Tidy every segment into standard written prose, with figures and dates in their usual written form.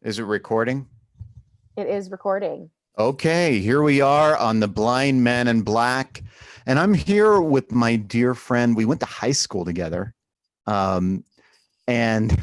Is it recording? It is recording. Okay, here we are on The Blind Man in Black. And I'm here with my dear friend. We went to high school together. Um, and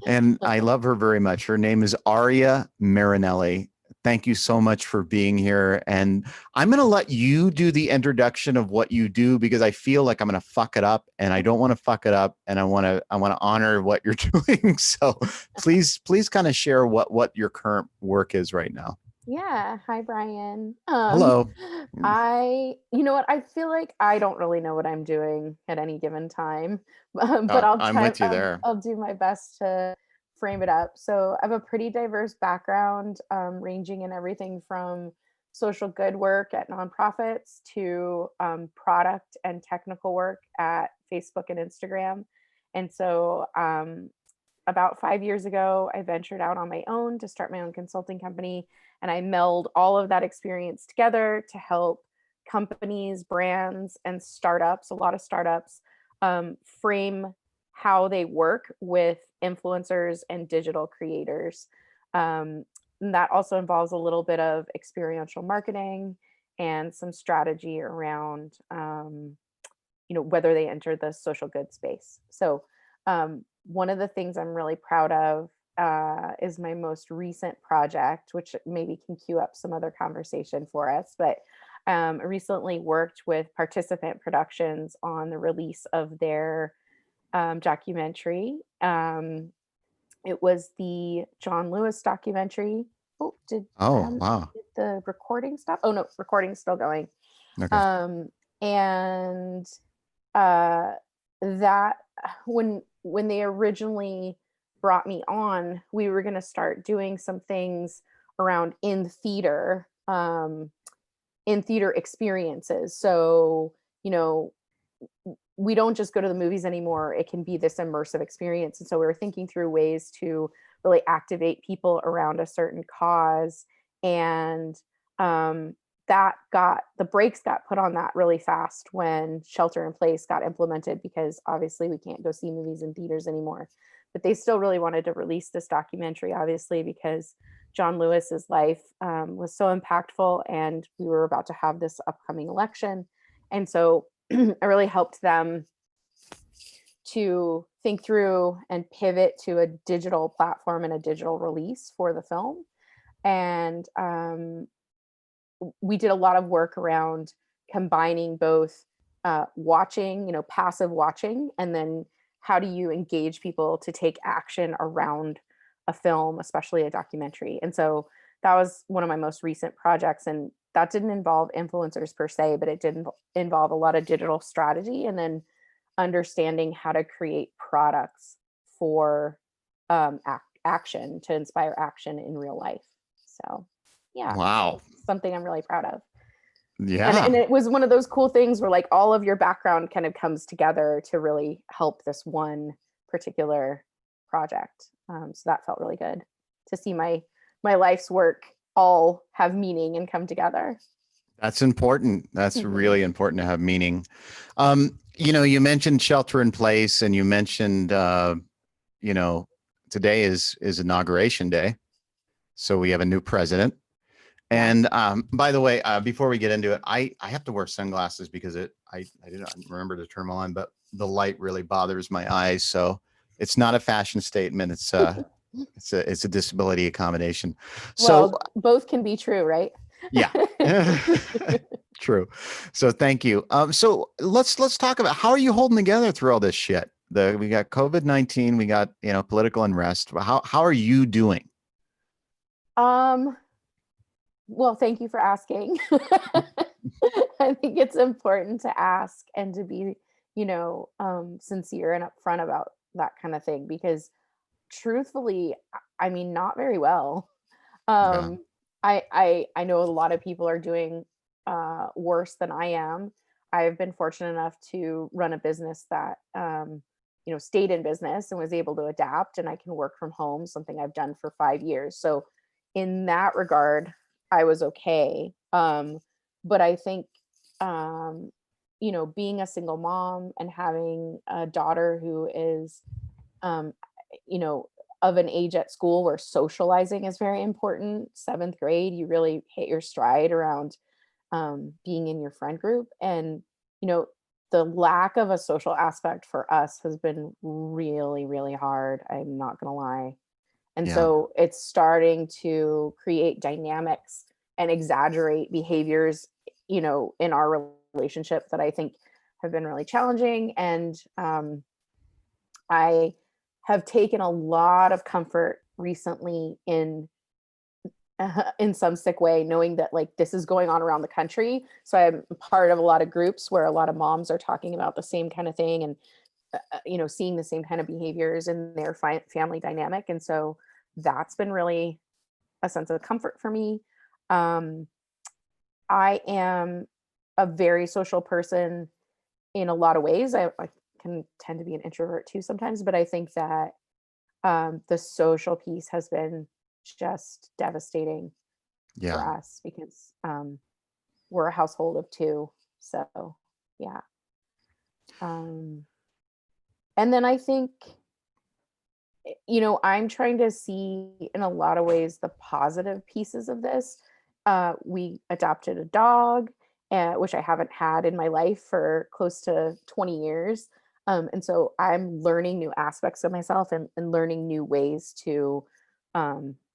and I love her very much. Her name is Aria Marinelli. Thank you so much for being here. And I'm going to let you do the introduction of what you do because I feel like I'm going to fuck it up and I don't want to fuck it up and I want to honor what you're doing. So please kind of share what your current work is right now. Yeah. Hi, Brian. Hello. You know what? I feel like I don't really know what I'm doing at any given time, but I'll I'm try, with you there. I'll do my best to frame it up. So I have a pretty diverse background, ranging in everything from social good work at nonprofits to product and technical work at Facebook and Instagram. And so, about 5 years ago, I ventured out on my own to start my own consulting company. And I meld all of that experience together to help companies, brands, and startups, a lot of startups, frame how they work with influencers and digital creators. And that also involves a little bit of experiential marketing and some strategy around, whether they enter the social good space. So, one of the things I'm really proud of is my most recent project, which maybe can cue up some other conversation for us. But I recently worked with Participant Productions on the release of their documentary. It was the John Lewis documentary. Oh, Oh, wow. did the recording stop? Oh no, recording's still going. Okay. Um, and uh, that when they originally brought me on, we were going to start doing some things around in theater experiences. So, you know, we don't just go to the movies anymore. It can be this immersive experience. And so we were thinking through ways to really activate people around a certain cause. And that got the brakes got put on that really fast when shelter in place got implemented, because obviously we can't go see movies in theaters anymore. But they still really wanted to release this documentary, obviously, because John Lewis's life was so impactful, and we were about to have this upcoming election. And so I really helped them to think through and pivot to a digital platform and a digital release for the film. And we did a lot of work around combining both watching, passive watching, and then how do you engage people to take action around a film, especially a documentary. And so that was one of my most recent projects. And that didn't involve influencers per se, but it did involve a lot of digital strategy and then understanding how to create products for action, to inspire action in real life. So, yeah, Wow. so something I'm really proud of. And Yeah. it was one of those cool things where like all of your background kind of comes together to really help this one particular project. So that felt really good to see my life's work all have meaning and come together. That's important. That's Mhm. really important to have meaning. You mentioned shelter in place and you mentioned you know, today is inauguration day. So we have a new president. Yeah. And by the way, before we get into it, I have to wear sunglasses because I didn't remember to turn them on, but the light really bothers my eyes. So it's not a fashion statement. It's a disability accommodation. So Well, both can be true, right? yeah. True. So thank you. So let's talk about how are you holding together through all this shit? We got COVID-19, we got political unrest. How are you doing? um, well, thank you for asking. I think it's important to ask and to be, sincere and upfront about that kind of thing, because truthfully, I mean, not very well. Yeah. Um, I know a lot of people are doing worse than I am. I've been fortunate enough to run a business that stayed in business and was able to adapt, and I can work from home, something I've done for 5 years. So in that regard, I was okay. But I think being a single mom and having a daughter who is um, you know of an age at school where socializing is very important. 7th grade, you really hit your stride around being in your friend group. And, you know, the lack of a social aspect for us has been really, really hard. I'm not going to lie. And Yeah. so it's starting to create dynamics and exaggerate behaviors, you know, in our relationship that I think have been really challenging. And I have taken a lot of comfort recently in some sick way, knowing that like this is going on around the country. So I'm part of a lot of groups where a lot of moms are talking about the same kind of thing, and you know, seeing the same kind of behaviors in their family dynamic. And so that's been really a sense of comfort for me. Um, I am a very social person in a lot of ways. I can tend to be an introvert too sometimes, but I think that the social piece has been just devastating Yeah. for us because we're a household of 2. So yeah. Um, and then I think, you know, I'm trying to see in a lot of ways the positive pieces of this. We adopted a dog, which I haven't had in my life for close to 20 years. And so I'm learning new aspects of myself and learning new ways to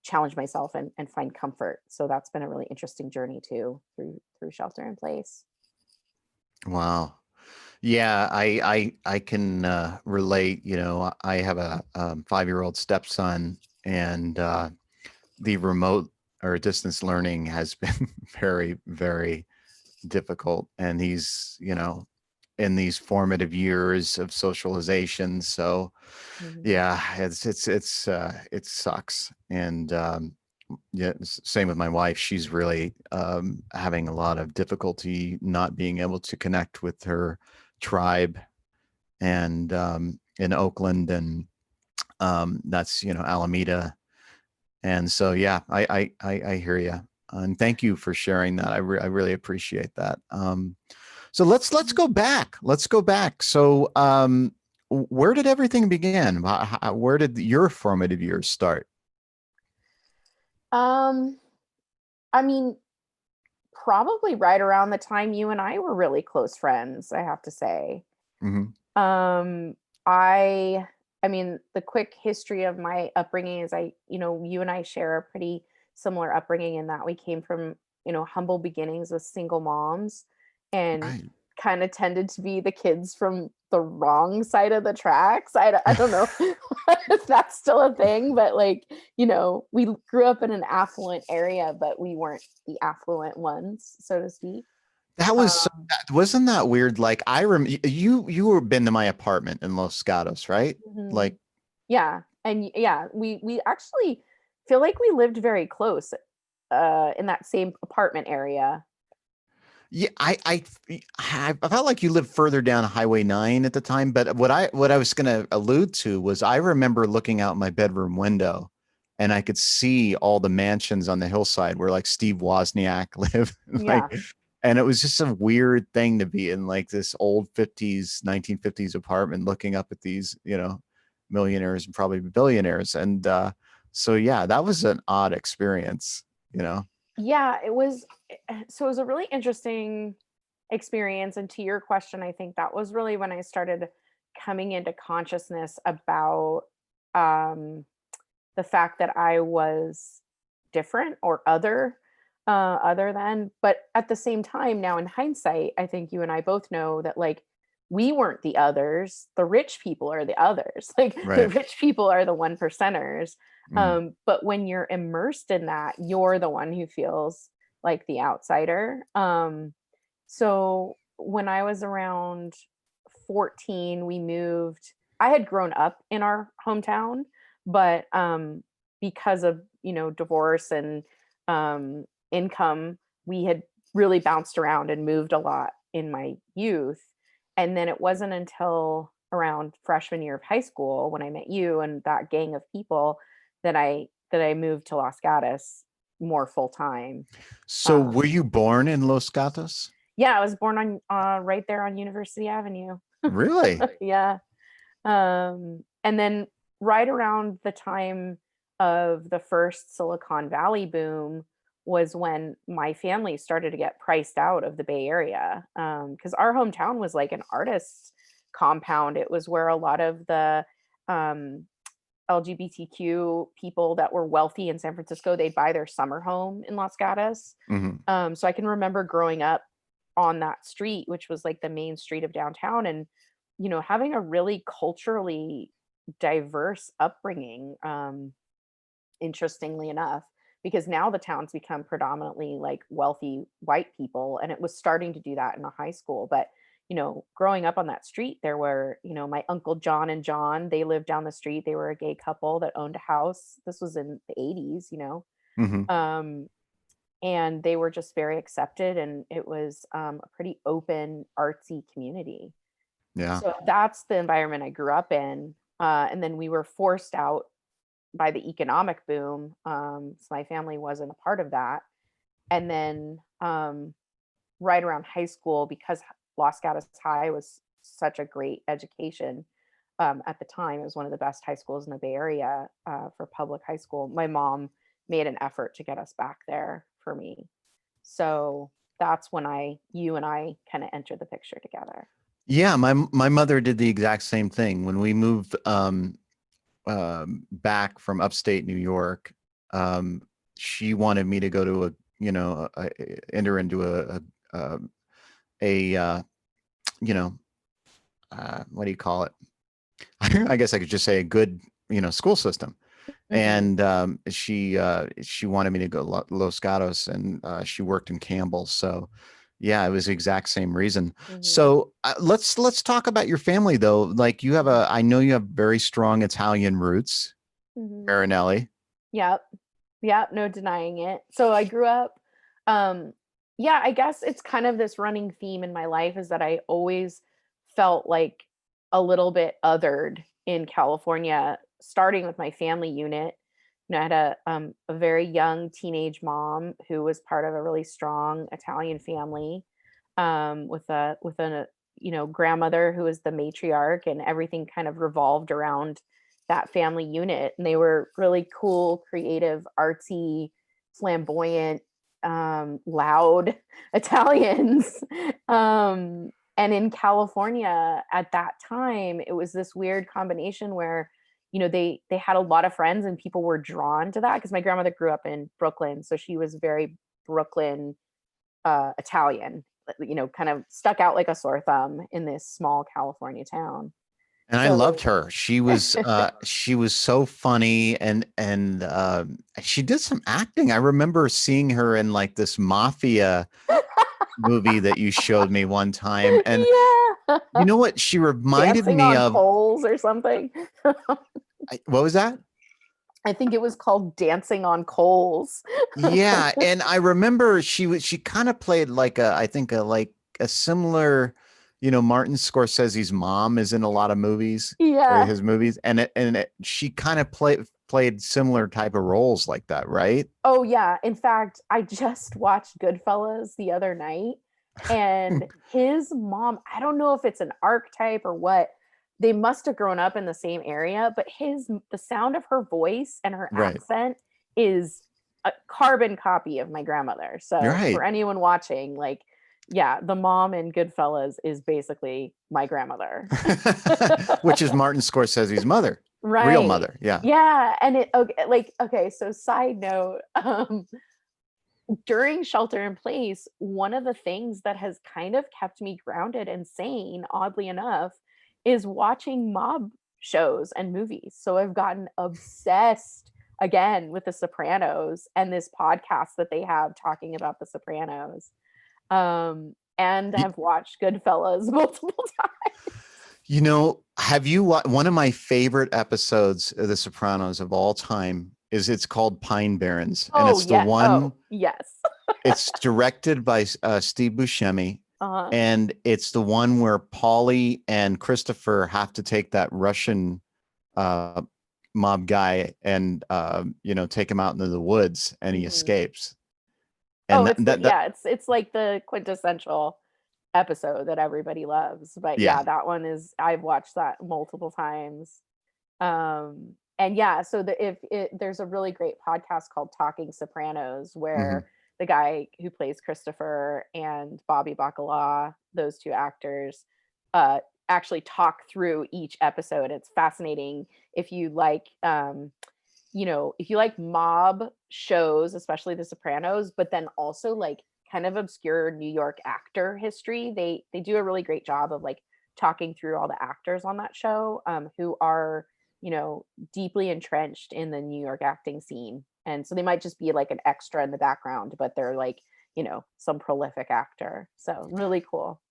challenge myself and find comfort. So that's been a really interesting journey too through shelter in place. Wow. Yeah, I can relate. You know, I have a 5-year-old stepson, and the remote or distance learning has been very, very difficult. And he's, you know, in these formative years of socialization. So Mhm. yeah, it sucks. And yeah, same with my wife. She's really having a lot of difficulty not being able to connect with her tribe, and in Oakland, and that's, you know, Alameda. And so yeah, I hear you, and thank you for sharing that. I really appreciate that. So let's go back. Let's go back. So where did everything begin? Where did your formative years start? Um, I mean, probably right around the time you and I were really close friends, I have to say. Hmm. Um, I I mean, the quick history of my upbringing is you know, you and I share a pretty similar upbringing in that we came from, you know, humble beginnings with single moms and Right. kind of tended to be the kids from the wrong side of the tracks. I don't know if that's still a thing, but like, you know, we grew up in an affluent area, but we weren't the affluent ones, so to speak. That was so, Um, wasn't that weird? Like you were been to my apartment in Los Gatos, right? Like, mhm. Yeah, and yeah, we actually feel like we lived very close in that same apartment area. yeah, I felt like you lived further down Highway 9 at the time, but what I was going to allude to was I remember looking out my bedroom window, and I could see all the mansions on the hillside where like Steve Wozniak lived. Yeah. Like, and it was just a weird thing to be in like this old 50s, 1950s apartment looking up at these, you know, millionaires and probably billionaires. And so yeah, that was an odd experience, you know. Yeah, it was so it was a really interesting experience, and to your question, I think that was really when I started coming into consciousness about um the fact that I was different or other than, but at the same time, now in hindsight, I think you and I both know that like we weren't the others. The rich people are the others. Like the Right. rich people are the 1%ers. Mm. But when you're immersed in that, you're the one who feels like the outsider. So when I was around 14, we moved. I had grown up in our hometown, but because of, you know, divorce and income, we had really bounced around and moved a lot in my youth. And then it wasn't until around freshman year of high school when I met you and that gang of people that I moved to Los Gatos more full time. So were you born in Los Gatos? Yeah, I was born on right there on University Avenue. Really? Yeah. And then right around the time of the first Silicon Valley boom was when my family started to get priced out of the Bay Area. Because our hometown was like an artist's compound. It was where a lot of the um, LGBTQ people that were wealthy in San Francisco, they'd buy their summer home in Los Gatos. Mhm. So I can remember growing up on that street, which was like the main street of downtown, and having a really culturally diverse upbringing. Interestingly enough, because now the town's become predominantly like wealthy white people, and it was starting to do that in a high school. But growing up on that street, there were my uncle John and John. They lived down the street. They were a gay couple that owned a house. This was in the 80s. Mhm. Um, and they were just very accepted, and it was a pretty open artsy community. Yeah. So that's the environment I grew up in. And then we were forced out by the economic boom. So my family wasn't a part of that. And then right around high school, because Los Gatos High was such a great education at the time, it was one of the best high schools in the Bay Area for public high school. My mom made an effort to get us back there for me. So that's when you and I kind of entered the picture together. Yeah, my mother did the exact same thing when we moved back from upstate New York. She wanted me to go to enter into a what do you call it? I guess I could just say a good, school system. Mhm. And she wanted me to go Los Gatos, and she worked in Campbell. So yeah, it was the exact same reason. Mhm. So let's talk about your family though. Like I know you have very strong Italian roots, Mhm. Marinelli. Yep. Yep, no denying it. So I grew up, um yeah, I guess it's kind of this running theme in my life is that I always felt like a little bit othered in California, starting with my family unit. I had a very young teenage mom who was part of a really strong Italian family, with a grandmother who was the matriarch, and everything kind of revolved around that family unit. And they were really cool, creative, artsy, flamboyant, loud Italians. And in California at that time, it was this weird combination where they had a lot of friends, and people were drawn to that because my grandmother grew up in Brooklyn, so she was very Brooklyn Italian, kind of stuck out like a sore thumb in this small California town. And I loved So her. She was so funny, and she did some acting. I remember seeing her in like this mafia movie that you showed me one time. And yeah, you know what she reminded dancing me on of? coals or something. What was that? I think it was called Dancing on Coals. Yeah, and I remember she kind of played like I think a similar, Martin Scorsese's mom is in a lot of movies, or Yeah. his movies, she kind of played similar type of roles like that, right? Oh yeah. In fact, I just watched Goodfellas the other night, and his mom, I don't know if it's an archetype or what. They must have grown up in the same area, but the sound of her voice and her Right. accent is a carbon copy of my grandmother. You're So for right. anyone watching, like, yeah, the mom in Goodfellas is basically my grandmother. Which is Martin Scorsese's mother, real Right. mother. Yeah. Yeah. And okay, so side note, during shelter in place, one of the things that has kind of kept me grounded and sane, oddly enough, is watching mob shows and movies. So I've gotten obsessed again with the Sopranos and this podcast that they have talking about the Sopranos. And Y- have watched Goodfellas multiple times. have you one of my favorite episodes of The Sopranos of all time is it's called Pine Barrens, and Oh yeah. Oh yes. it's directed by Steve Buscemi, Uh-huh. and it's the one where Paulie and Christopher have to take that Russian uh, mob guy and take him out into the woods, and he Mhm. escapes. Oh, And it's like the quintessential episode that everybody loves. But yeah, yeah, that one is I've watched that multiple times. And yeah, so there's a really great podcast called Talking Sopranos Hmm. where the guy who plays Christopher and Bobby Bacala, those two actors, uh, actually talk through each episode. It's fascinating if you like, if you like mob shows, especially The Sopranos, but then also like kind of obscure New York actor history. They do a really great job of like talking through all the actors on that show, who are deeply entrenched in the New York acting scene. And so they might just be like an extra in the background, but they're like, some prolific actor. So really cool.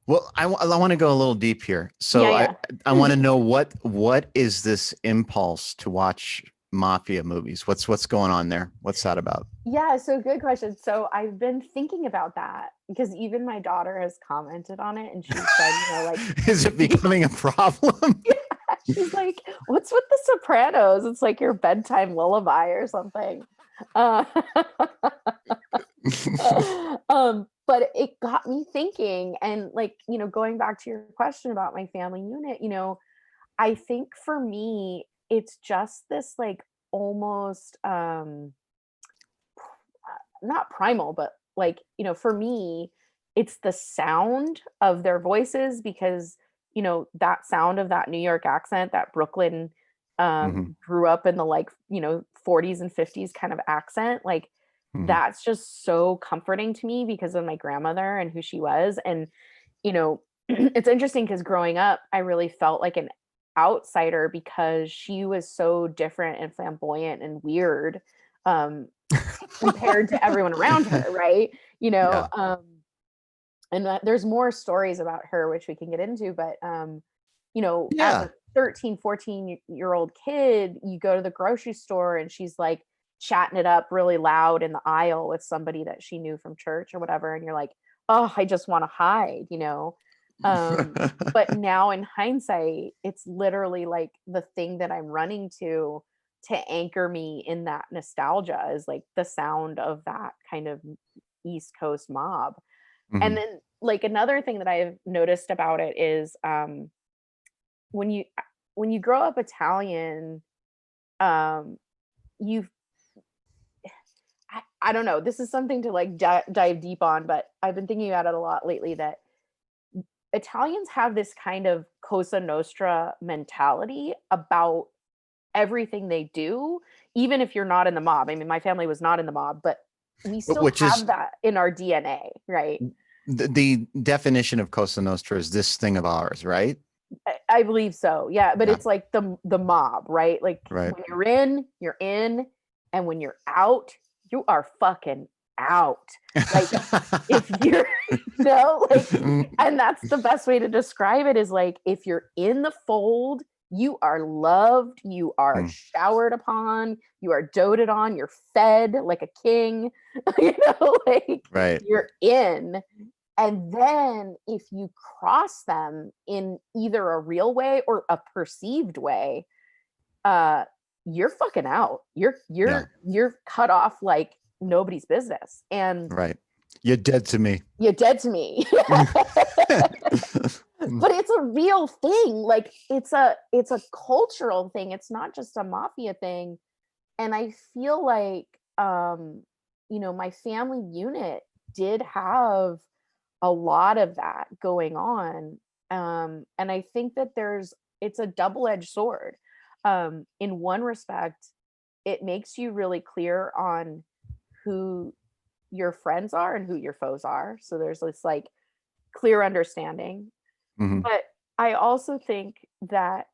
Well, I want to go a little deep here. Yeah, So yeah. I want to know what is this impulse to watch mafia movies? What's going on there? What's that about? Yeah, so good question. So I've been thinking about that because even my daughter has commented on it and she said, like Is it becoming a problem? she's like, "What's with the Sopranos? It's like your bedtime lullaby or something." Uh, but it got me thinking, and like, going back to your question about my family unit, I think for me, it's just this like almost not primal, but like, for me, it's the sound of their voices because, that sound of that New York accent, that Brooklyn Hmm. grew up in the like, 40s and 50s kind of accent, like Hmm. that's just so comforting to me because of my grandmother and who she was. And, it's interesting because growing up, I really felt like an outsider because she was so different and flamboyant and weird. Um, compared to everyone around her, right? Yeah. And there's more stories about her which we can get into, but as Yeah. a 13, 14-year old kid, you go to the grocery store and she's like chatting it up really loud in the aisle with somebody that she knew from church or whatever, and you're like, oh, I just want to hide. But now in hindsight, it's literally like the thing that I'm running to anchor me in that nostalgia is like the sound of that kind of East Coast mob. And Hmm. then like another thing that I've noticed about it is when you when you grow up Italian, um you I don't know, this is something to like dive deep on, but I've been thinking about it a lot lately that Italians have this kind of Cosa Nostra mentality about everything they do, even if you're not in the mob. I mean, my family was not in the mob, but we still Which have is that in our DNA, right? the definition of Cosa Nostra is this thing of ours, right? I believe so. Yeah, but Yeah. it's like the mob, right? Like Right. when you're in, and when you're out, you are fucking out. Like if you're like, and that's the best way to describe it is like if you're in the fold, you are loved, you are Mm. showered upon, you are doted on, you're fed like a king, like Right. you're in. And then if you cross them in either a real way or a perceived way, uh you're fucking out. You're Yeah. you're you're cut off like nobody's business. And Right. You're dead to me. you're dead to me. But it's a real thing. Like it's a cultural thing. It's not just a mafia thing. And I feel like my family unit did have a lot of that going on. And I think that it's a double-edged sword. In one respect, it makes you really clear on who your friends are and who your foes are. So there's this like clear understanding. Hmm. But I also think that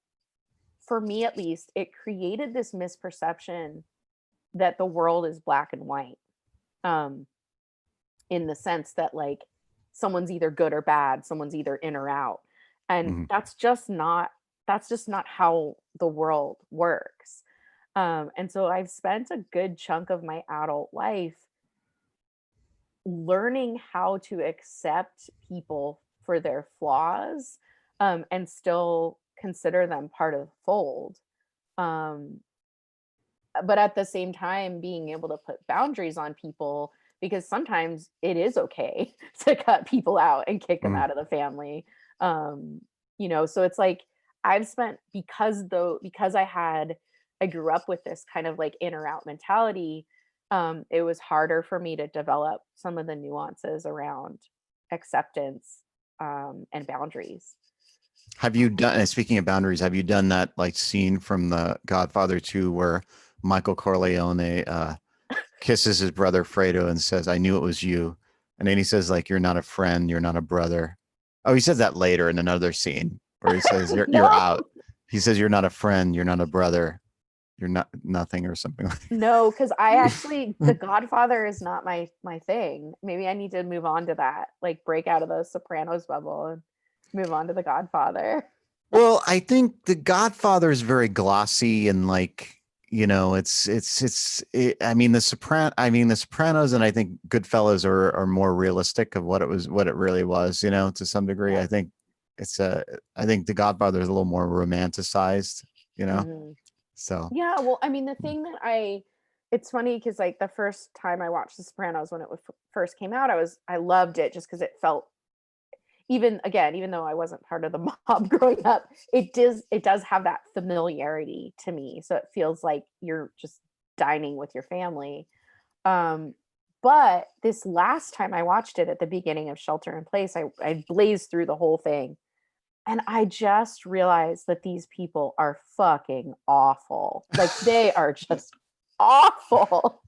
for me at least, it created this misperception that the world is black and white. Um, in the sense that like someone's either good or bad, someone's either in or out. And Hmm. that's just not how the world works. And so I've spent a good chunk of my adult life learning how to accept people for their flaws, and still consider them part of the fold. Um, but at the same time being able to put boundaries on people because sometimes it is okay to cut people out and kick them Hmm. out of the family. So it's like I've spent, because I grew up with this kind of like in or out mentality, it was harder for me to develop some of the nuances around acceptance, and boundaries. Have you done, speaking of boundaries, have you done that like scene from The Godfather 2 where Michael Corleone kisses his brother Fredo and says, "I knew it was you." And then he says, like, "You're not a friend, you're not a brother." Oh, he says that later in another scene where he says, "You're No, out." He says, "You're not a friend, you're not a brother, you're not nothing," or something like no, because I actually, The Godfather is not my thing. Maybe I need to move on to that, like break out of the Sopranos bubble and move on to The Godfather. Well, I think The Godfather is very glossy and like, I mean, the Sopranos, and I think Goodfellas are more realistic of what it really was, to some degree. Yeah. I think The Godfather is a little more romanticized, Mhm. so. Yeah, well, I mean, the thing that it's funny because like the first time I watched The Sopranos when it first came out, I loved it just because it felt, even though I wasn't part of the mob growing up, it does have that familiarity to me. So it feels like you're just dining with your family. Um, but this last time I watched it at the beginning of Shelter in Place, I blazed through the whole thing. And I just realized that these people are fucking awful. Like they are just awful.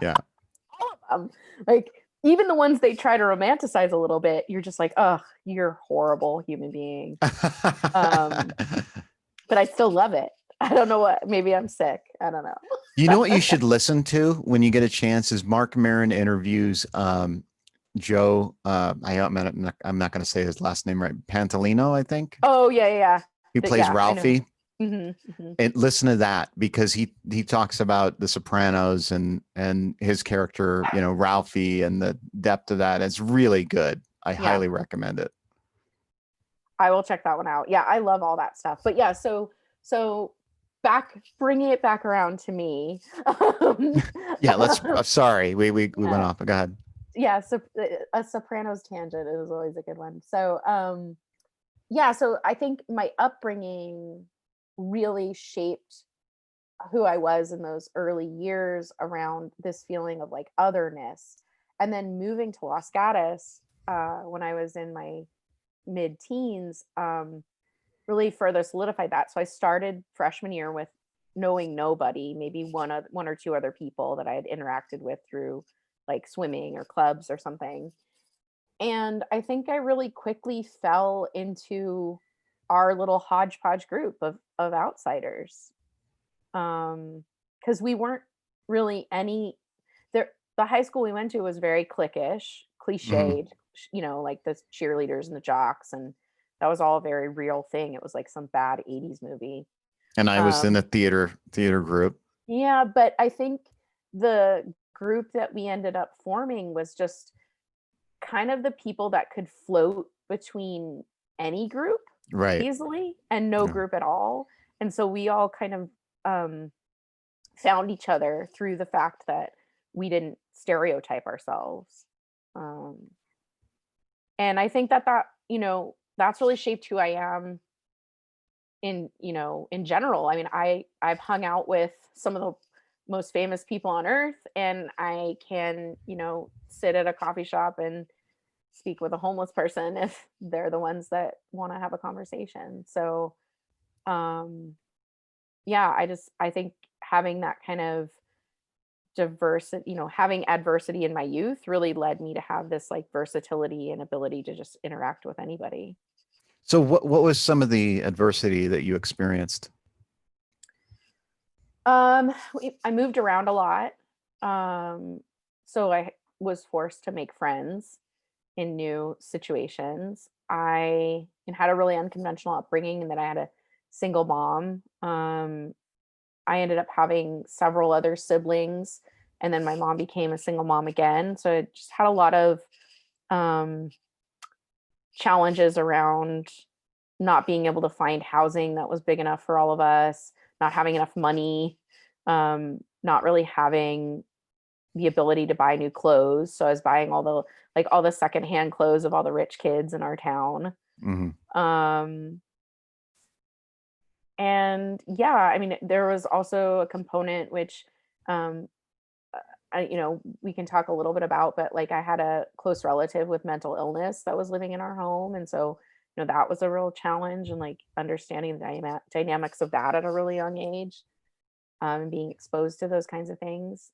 Yeah. All of them. Like even the ones they try to romanticize a little bit, you're just like, "Ugh, you're a horrible human being." Um, but I still love it. I don't know what. Maybe I'm sick. I don't know. You know what you should listen to when you get a chance is Mark Maron interviews Joe. I'm not going to say his last name right. Pantalino, I think. Oh yeah, yeah, yeah. He plays Yeah, I know. Ralphie. Hmm, hmm. And listen to that because he talks about The Sopranos and his character, Ralphie, and the depth of that. It's really good. I Yeah, highly recommend it. I will check that one out. Yeah, I love all that stuff. But yeah, so back, bringing it back around to me. Yeah, sorry, we went Yeah, off. Go ahead. yeah. So a Sopranos tangent is always a good one. So yeah, so I think my upbringing really shaped who I was in those early years around this feeling of like otherness. And then moving to Los Gatos when I was in my mid teens really further solidified that. So I started freshman year with knowing nobody, maybe one or two other people that I had interacted with through like swimming or clubs or something. And I think I really quickly fell into our little hodgepodge group of outsiders. Because we weren't really any there. The high school we went to was very cliquish, Mhm. cliched, like the cheerleaders and the jocks, and that was all a very real thing. It was like some bad 80s movie. And I was in a Um, theater group. yeah, but I think the group that we ended up forming was just kind of the people that could float between any group Right. easily and no Yeah. group at all. And so we all kind of found each other through the fact that we didn't stereotype ourselves. Um, and I think that's really shaped who I am in general. I mean, I've hung out with some of the most famous people on earth, and I can, sit at a coffee shop and speak with a homeless person if they're the ones that want to have a conversation. So, um, yeah, I think having that kind of diversity, having adversity in my youth really led me to have this like versatility and ability to just interact with anybody. So what was some of the adversity that you experienced? I moved around a lot. So I was forced to make friends in new situations. I had a really unconventional upbringing, and then I had a single mom. I ended up having several other siblings, and then my mom became a single mom again. So I just had a lot of um, challenges around not being able to find housing that was big enough for all of us, not having enough money, not really having the ability to buy new clothes. So I was buying all the secondhand clothes of all the rich kids in our town. Hmm. Um, And yeah, I mean, there was also a component which, um, we can talk a little bit about, but like I had a close relative with mental illness that was living in our home. And so, that was a real challenge, and like understanding the dynamics of that at a really young age, and being exposed to those kinds of things.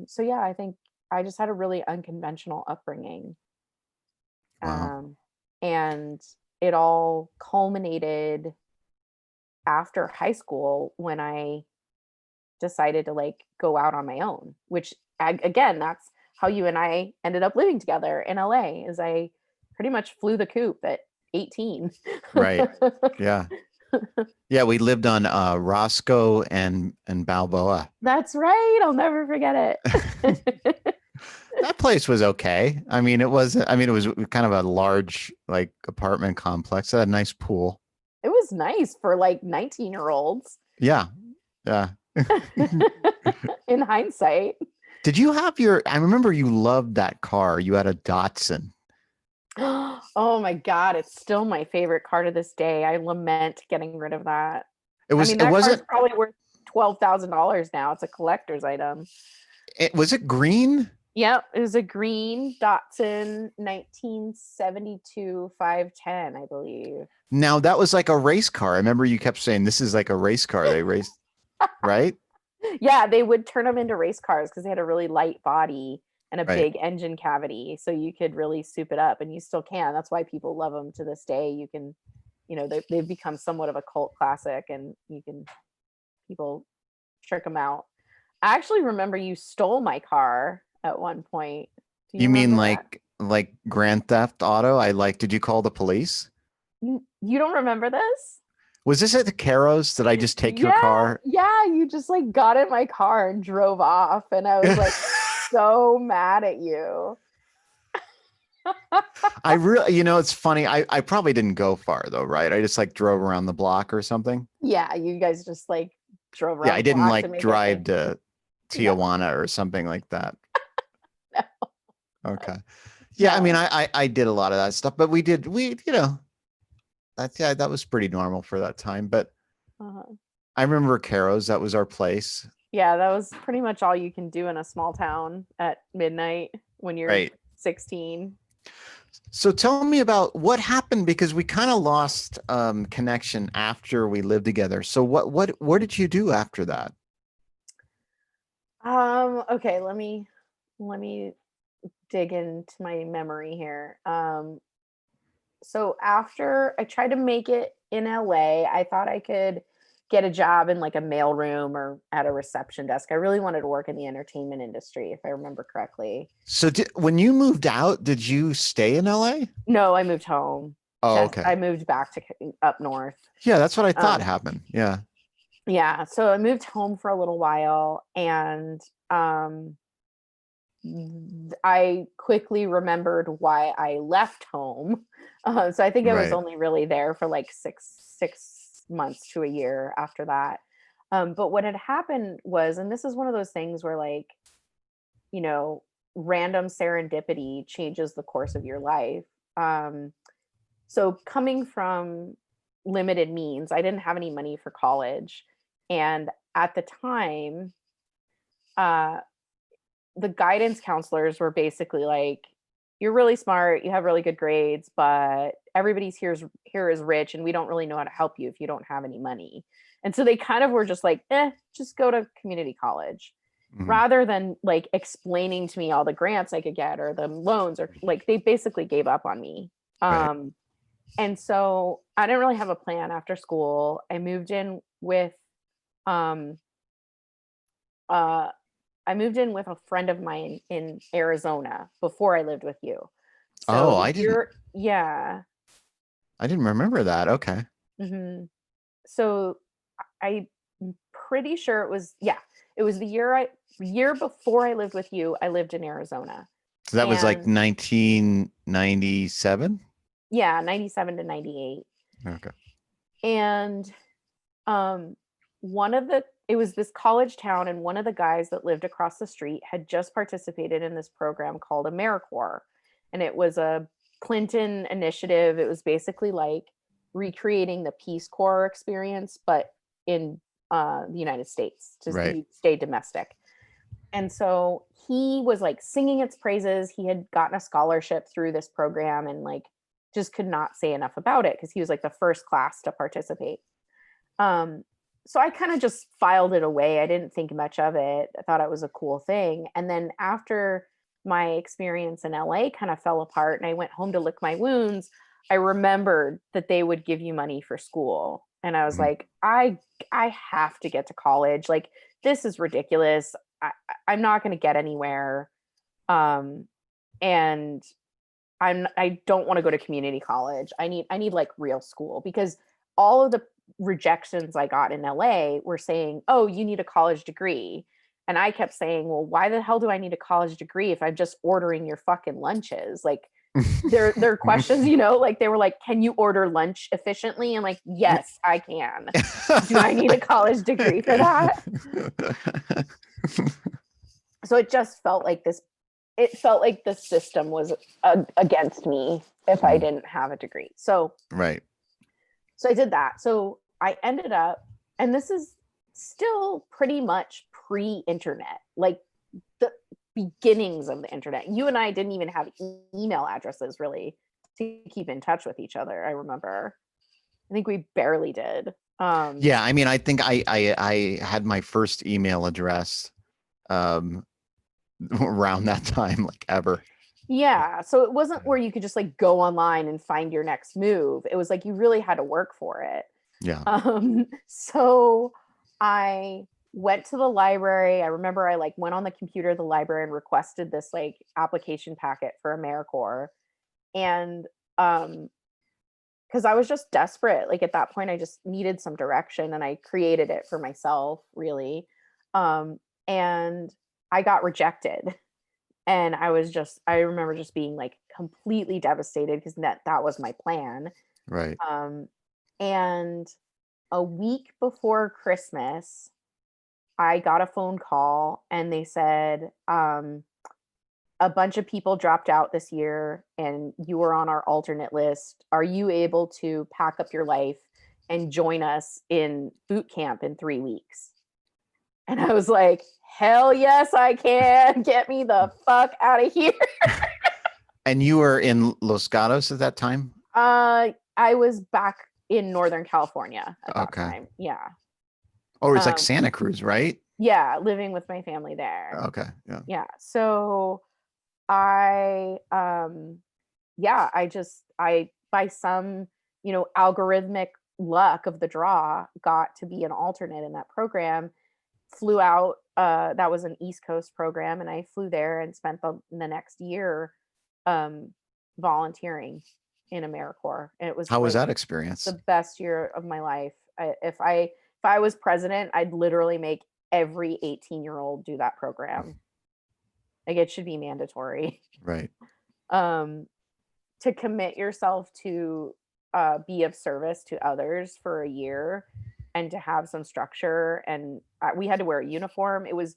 So yeah, I think I just had a really unconventional upbringing. Wow. And it all culminated after high school when I decided to like go out on my own, which again, that's how you and I ended up living together in LA, is I pretty much flew the coop at 18. Right. Yeah. Yeah, we lived on Roscoe and Balboa. That's right. I'll never forget it. That place was okay. I mean, it was kind of a large like apartment complex. It had a nice pool. It was nice for like 19-year-olds. Yeah. Yeah. In hindsight. Did you have I remember you loved that car. You had a Datsun. Oh my God, it's still my favorite car to this day. I lament getting rid of that. I mean, It that car's wasn't, probably worth $12,000 now. It's a collector's item. was it green? Yep, it was a green Datsun 1972 510, I believe. Now that was like a race car. I remember you kept saying this is like a race car. They raced, right? Yeah, they would turn them into race cars because they had a really light body and a Right. big engine cavity, so you could really soup it up, and you still can. That's why people love them to this day. You can, they've become somewhat of a cult classic, and people trick them out. I actually remember you stole my car at one point. Do you You mean remember that? like Grand Theft Auto? Did you call the police? You don't remember this? Was this at the Caros? Did I just take your Yeah, car? yeah, you just like got in my car and drove off, and I was like so mad at you. I really, it's funny. I probably didn't go far though, right? I just like drove around the block or something. Yeah, you guys just like drove Yeah, around I the didn't block to like make it drive think. to No, Tijuana or something like that. no, Okay. Yeah, I mean, no. I did a lot of that stuff, but that was pretty normal for that time. But Uh-huh. I remember Caros, that was our place. Yeah, that was pretty much all you can do in a small town at midnight when you're Right. 16. So tell me about what happened, because we kind of lost connection after we lived together. So what did you do after that? Okay, let me dig into my memory here. So after I tried to make it in LA, I thought I could get a job in like a mailroom or at a reception desk. I really wanted to work in the entertainment industry, if I remember correctly. So when you moved out, did you stay in LA? No, I moved home. Oh, okay. I moved back to up north. Yeah, that's what I thought Um, happened. Yeah. yeah, so I moved home for a little while, and I quickly remembered why I left home. So I think I was Right. only really there for like six months to a year after that. But what had happened was, and this is one of those things where like, you know, random serendipity changes the course of your life. So coming from limited means, I didn't have any money for college. And at the time, uh, the guidance counselors were basically like, you're really smart, you have really good grades, but everybody's here is rich, and we don't really know how to help you if you don't have any money. And so they kind of were just like, just go to community college, Mhm. rather than like explaining to me all the grants I could get or the loans, or like they basically gave up on me. Right. And so I didn't really have a plan after school. I moved in with um uh I moved in with a friend of mine in Arizona before I lived with you. So Oh, the year, yeah. I didn't remember that. Okay. hmm So I'm pretty sure it was the year before I lived with you. I lived in Arizona, So that was like and 1997. yeah, 97 to 98. Okay. And um one of the it was this college town, and one of the guys that lived across the street had just participated in this program called AmeriCorps, and it was a Clinton initiative. It was basically like recreating the Peace Corps experience, but in the United States to Right. stay domestic. And so he was like singing its praises. He had gotten a scholarship through this program and like just could not say enough about it because he was like the first class to participate. So I kind of just filed it away. I didn't think much of it. I thought it was a cool thing. And then after my experience in LA kind of fell apart and I went home to lick my wounds, I remembered that they would give you money for school. And I was like, I have to get to college. Like, this is ridiculous. I'm not going to get anywhere. And I don't want to go to community college. I need like real school, because all of the rejections I got in LA were saying, "Oh, you need a college degree." And I kept saying, "Well, why the hell do I need a college degree if I'm just ordering your fucking lunches?" Like, their questions, like they were like, "Can you order lunch efficiently?" I'm like, "Yes, I can." Do I need a college degree for that? So it just felt like this. It felt like the system was against me if I didn't have a degree. So Right. So I did that. So I ended up, and this is still pretty much pre-internet, like the beginnings of the internet. You and I didn't even have email addresses really to keep in touch with each other. I remember. I think we barely did. Yeah, I mean, I think I had my first email address around that time, like ever. Yeah. So it wasn't where you could just like go online and find your next move. It was like you really had to work for it. Yeah. So I went to the library. I remember I like went on the computer at the library and requested this like application packet for AmeriCorps. And because I was just desperate. Like at that point, I just needed some direction and I created it for myself, really. And I got rejected. And I remember just being like completely devastated because that was my plan. Right. And a week before Christmas, I got a phone call and they said, a bunch of people dropped out this year and you were on our alternate list. Are you able to pack up your life and join us in boot camp in 3 weeks? And I was like, hell yes, I can. Get me the fuck out of here. And you were in Los Gatos at that time? I was back in Northern California at that time. Yeah. Oh, it's like Santa Cruz, right? Yeah, living with my family there. Okay. Yeah. Yeah. So I by some, algorithmic luck of the draw got to be an alternate in that program. Flew out, that was an East Coast program, and I flew there and spent the next year volunteering in AmeriCorps. And it was How was like that experience? the best year of my life. If I was president, I'd literally make every 18-year-old do that program. Like, it should be mandatory. Right. To commit yourself to be of service to others for a year and to have some structure. And we had to wear a uniform. It was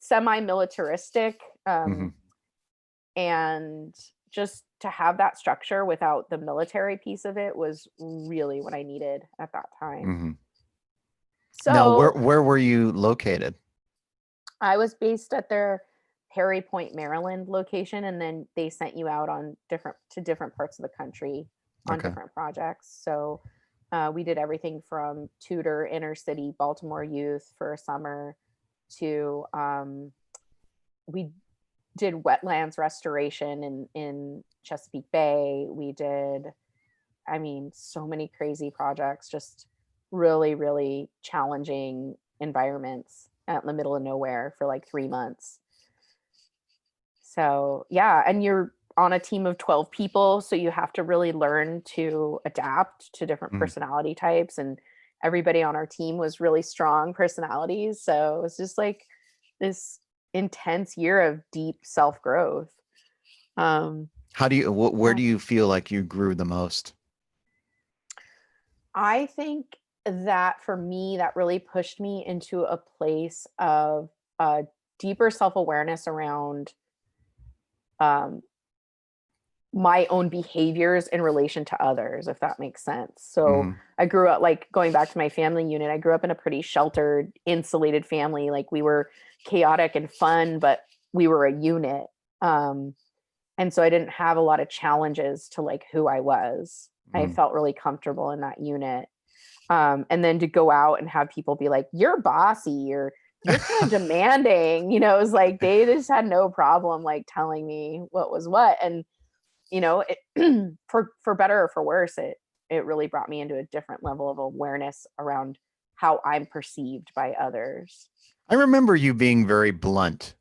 semi-militaristic. And just to have that structure without the military piece of it was really what I needed at that time. So now, where were you located? I was based at their Perry Point, Maryland location, and then they sent you out on different parts of the country on different projects. So we did everything from tutor inner city Baltimore youth for a summer to we did wetlands restoration in Chesapeake Bay. We did, so many crazy projects, just really, really challenging environments out in the middle of nowhere for like 3 months. So yeah, and you're on a team of 12 people, so you have to really learn to adapt to different personality types, and everybody on our team was really strong personalities. So it was just like this intense year of deep self-growth. Where do you feel like you grew the most? I think that for me, that really pushed me into a place of deeper self-awareness around my own behaviors in relation to others, if that makes sense. So Mhm. I grew up, like, going back to my family unit, I grew up in a pretty sheltered, insulated family. Like, we were chaotic and fun, but we were a unit. Um, and so I didn't have a lot of challenges to like who I was. I Mhm. felt really comfortable in that unit. And then to go out and have people be like, "You're bossy," or "You're kind of demanding," it was like they just had no problem like telling me what was what. And for better or for worse, it really brought me into a different level of awareness around how I'm perceived by others. I remember you being very blunt.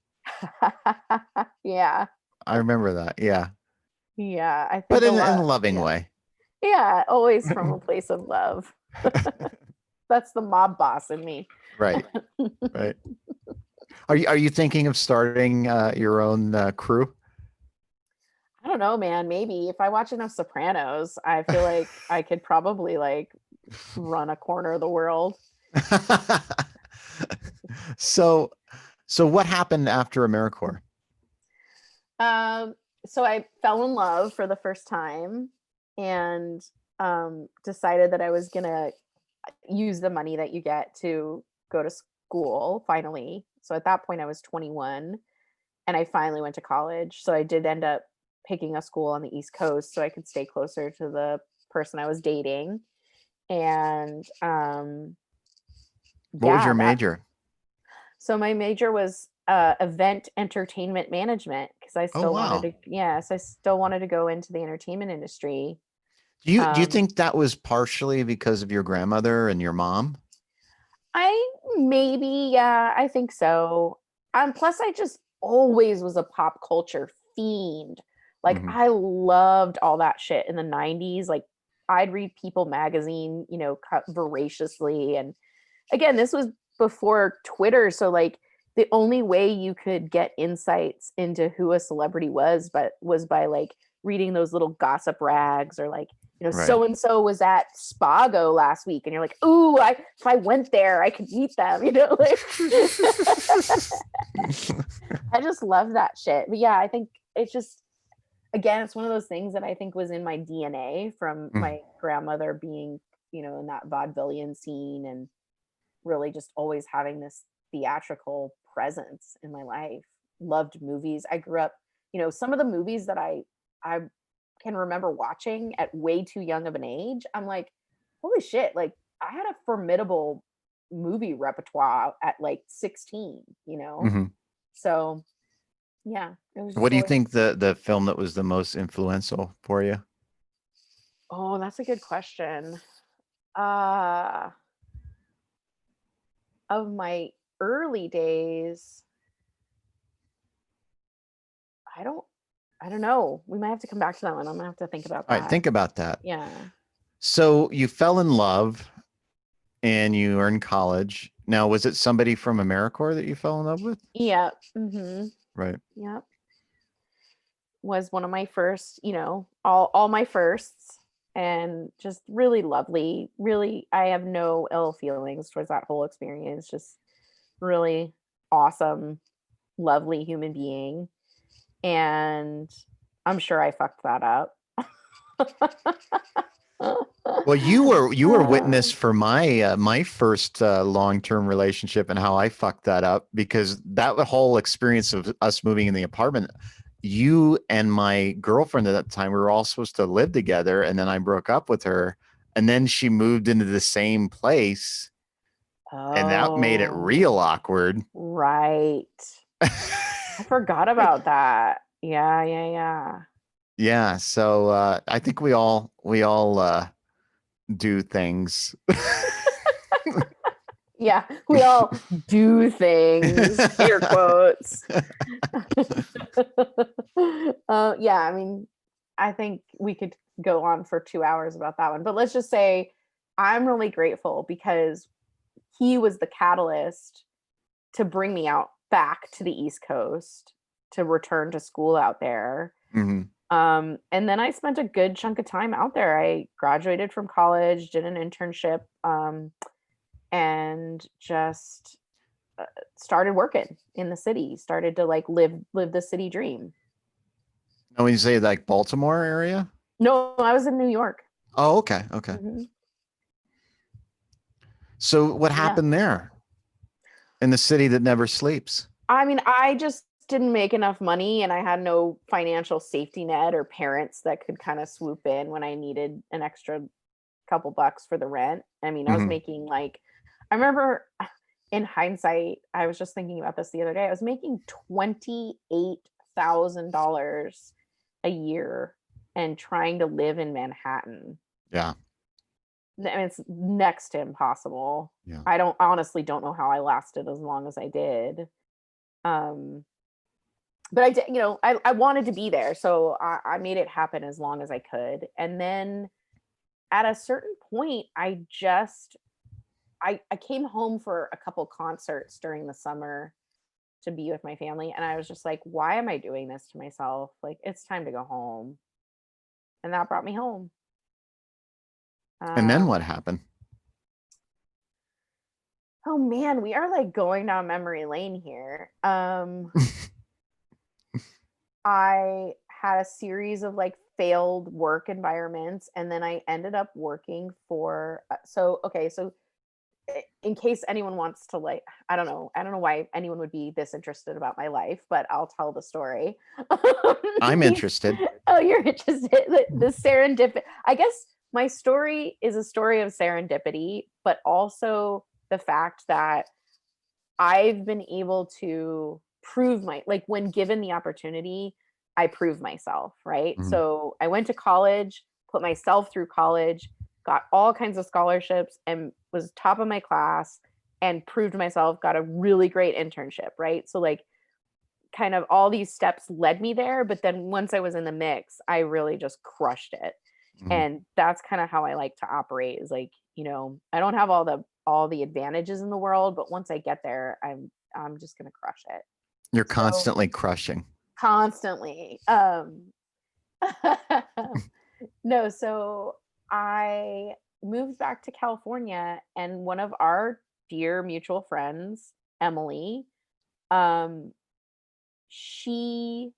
Yeah. I remember that. Yeah. Yeah. I But think a in lot. a loving Yeah. way. Yeah. Always from a place of love. That's the mob boss in me. Right. Right. Are you thinking of starting your own crew? I don't know, man. Maybe if I watch enough Sopranos, I feel like I could probably like run a corner of the world. so so what happened after AmeriCorps? Um, so I fell in love for the first time and decided that I was gonna use the money that you get to go to school finally. So at that point I was 21 and I finally went to college. So I did end up picking a school on the East Coast so I could stay closer to the person I was dating. And What was yeah, your that major? so my major was event entertainment management because I Oh still wanted wow. to, yes, I still wanted to go into the entertainment industry. Do you Um, think that was partially because of your grandmother and your mom? I maybe, yeah, I think so. Plus I just always was a pop culture fiend. Like Hmm. I loved all that shit in the 90s. Like I'd read People magazine, cut voraciously. And again, this was before Twitter, so like the only way you could get insights into who a celebrity was by like reading those little gossip rags, or like, Right. so and so was at Spago last week, and you're like, ooh, if I went there, I could meet them, like I just love that shit. But yeah, I think it's just, again, it's one of those things that I think was in my DNA from Mm. my grandmother being, in that vaudevillian scene, and really just always having this theatrical presence in my life. Loved movies. I grew up, some of the movies that I can remember watching at way too young of an age. I'm like, holy shit, like I had a formidable movie repertoire at like 16, Mhm. So yeah, it was What just do you always. think the film that was the most influential for you? Oh, that's a good question. Uh of my early days, I don't I don't know. We might have to come back to that one. I'm gonna have to think about All right, that. think about that. Yeah. So you fell in love and you were in college. Now, was it somebody from AmeriCorps that you fell in love with? Yeah. Mm-hmm. Right. Yep. Was one of my first, all my firsts, and just really lovely. Really, I have no ill feelings towards that whole experience. Just really awesome, lovely human being. And I'm sure I fucked that up. Well, you were witness Um, for my first long-term relationship and how I fucked that up, because that whole experience of us moving in the apartment, you and my girlfriend at that time, we were all supposed to live together, and then I broke up with her, and then she moved into the same place, and that made it real oh, awkward. right. I forgot about that. Yeah, yeah, yeah. Yeah, so I think we all do things. Yeah, we all do things, air quotes. Yeah, I mean, I think we could go on for 2 hours about that one, but let's just say I'm really grateful because he was the catalyst to bring me out back to the East Coast to return to school out there. Mhm. And then I spent a good chunk of time out there. I graduated from college, did an internship, and just started working in the city, started to like live the city dream. Now, when you say like Baltimore area? No, I was in New York. Oh, okay. Okay. Hmm. So what Yeah. happened there in the city that never sleeps? I mean, I just didn't make enough money and I had no financial safety net or parents that could kind of swoop in when I needed an extra couple bucks for the rent. I mean, I was Hmm. making like, I remember in hindsight, I was just thinking about this the other day. I was making $28,000 a year and trying to live in Manhattan. Yeah. I mean, it's next to impossible. Yeah. I don't honestly don't know how I lasted as long as I did. Um, but I did, I wanted to be there. So I made it happen as long as I could. And then at a certain point, I came home for a couple concerts during the summer to be with my family. And I was just like, why am I doing this to myself? Like, it's time to go home. And that brought me home. And then Uh, what happened? oh man, we are like going down memory lane here. I had a series of like failed work environments, and then I ended up working for so in case anyone wants to, like, I don't know why anyone would be this interested about my life, but I'll tell the story. I'm interested. Oh, you're interested. The serendipity. I guess my story is a story of serendipity, but also the fact that I've been able to prove like when given the opportunity, I prove myself, right? Mhm. So I went to college, put myself through college, got all kinds of scholarships, and was top of my class and proved myself, got a really great internship, right? So like kind of all these steps led me there, but then once I was in the mix, I really just crushed it. Mhm. And that's kind of how I like to operate, is like, I don't have all the advantages in the world, but once I get there, I'm just going to crush it. You're So constantly crushing. constantly. No, so I moved back to California, and one of our dear mutual friends, Emily, um she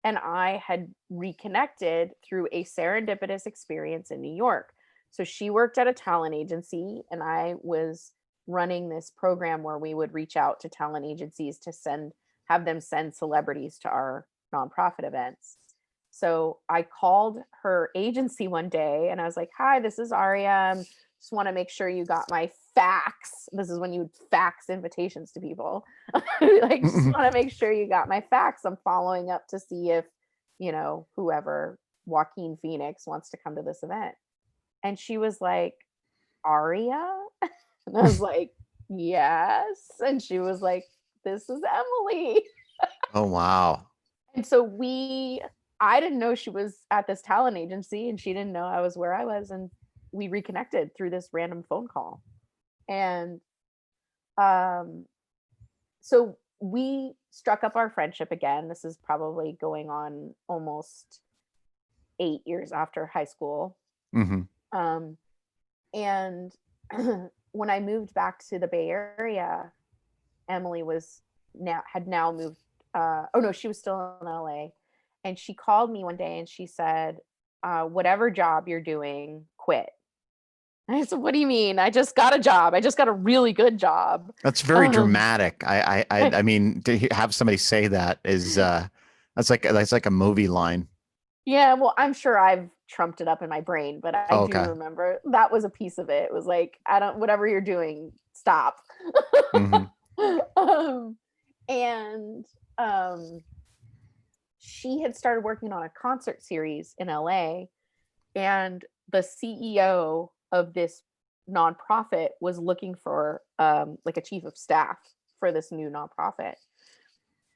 and I had reconnected through a serendipitous experience in New York. So she worked at a talent agency, and I was running this program where we would reach out to talent agencies to have them send celebrities to our nonprofit events. So I called her agency one day and I was like, "Hi, this is Aria. Just want to make sure you got my fax." This is when you would fax invitations to people. Like, just want to make sure you got my fax. I'm following up to see if, whoever, Joaquin Phoenix, wants to come to this event. And she was like, "Aria?" And I was like, "Yes." And she was like, "This is Emily." Oh, wow. And so I didn't know she was at this talent agency, and she didn't know I was where I was. And we reconnected through this random phone call. And um, so we struck up our friendship again. This is probably going on almost 8 years after high school. Hmm. Um, and when I moved back to the Bay Area, Emily had now moved. Oh no, she was still in LA, and she called me one day and she said, "Whatever job you're doing, quit." And I said, "What do you mean? I just got a job. I just got a really good job." That's very Um, dramatic. I mean, to have somebody say that is that's like a movie line. Yeah, well, I'm sure I've trumped it up in my brain, but I Oh, do okay. remember that was a piece of it. It was like, I don't, whatever you're doing, stop. Hmm. um, and um, she had started working on a concert series in LA, and the CEO of this nonprofit was looking for like a chief of staff for this new nonprofit.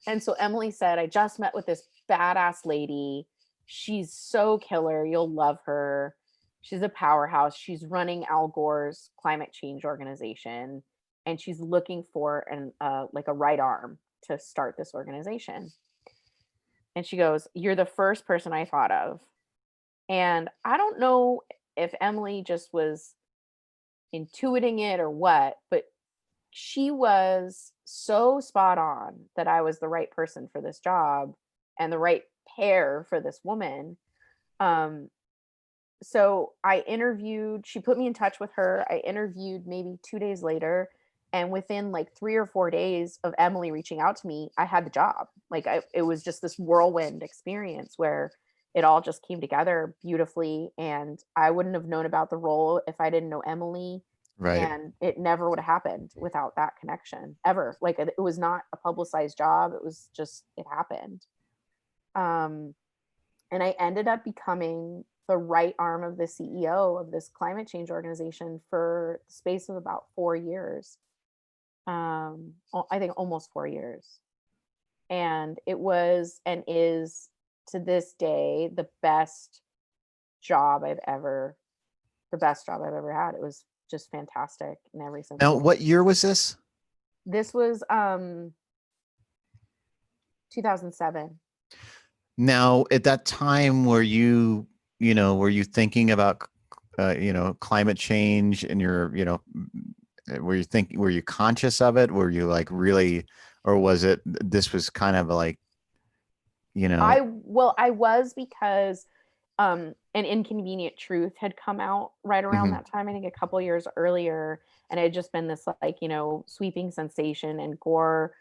And so Emily said, "I just met with this badass lady. She's so killer. You'll love her. She's a powerhouse. She's running Al Gore's climate change organization, and she's looking for an like a right arm to start this organization." And she goes, "You're the first person I thought of." And I don't know if Emily just was intuiting it or what, but she was so spot on that I was the right person for this job. and the right pair for this woman. So she put me in touch with her. I interviewed maybe 2 days later. And within like 3 or 4 days of Emily reaching out to me, I had the job. Like it was just this whirlwind experience where it all just came together beautifully. And I wouldn't have known about the role if I didn't know Emily. Right. And it never would have happened without that connection ever. Like it was not a publicized job. It was just, it happened. And I ended up becoming the right arm of the CEO of this climate change organization for the space of about 4 years. I think almost 4 years. And it was and is to this day the best job I've ever had. It was just fantastic in every sense. Now, what year was this? This was 2007. Now, at that time, were you thinking about, climate change and were you conscious of it? Were you like really, or this was kind of like, I was, because An Inconvenient Truth had come out right around that time, I think a couple years earlier, and it had just been this like, sweeping sensation. And Gore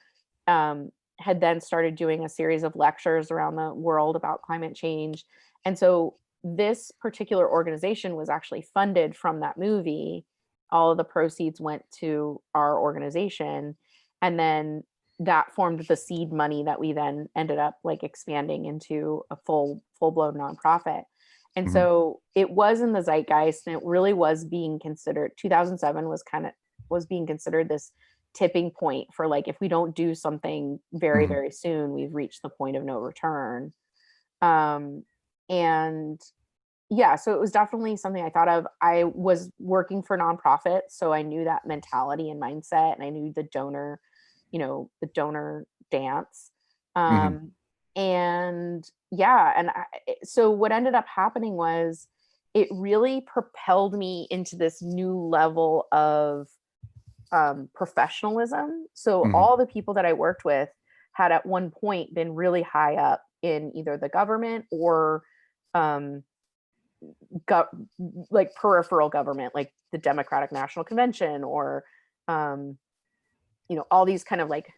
had then started doing a series of lectures around the world about climate change. And so this particular organization was actually funded from that movie. All of the proceeds went to our organization. And then that formed the seed money that we then ended up like expanding into a full-blown nonprofit. And so it was in the zeitgeist, and it really was being considered. 2007 was being considered this tipping point for like, if we don't do something very, very soon, we've reached the point of no return. And yeah, so it was definitely something I thought of. I was working for nonprofits, so I knew that mentality and mindset, and I knew the donor dance. And yeah, and so what ended up happening was it really propelled me into this new level of professionalism. So all the people that I worked with had at one point been really high up in either the government or like peripheral government, like the Democratic National Convention, or all these kind of like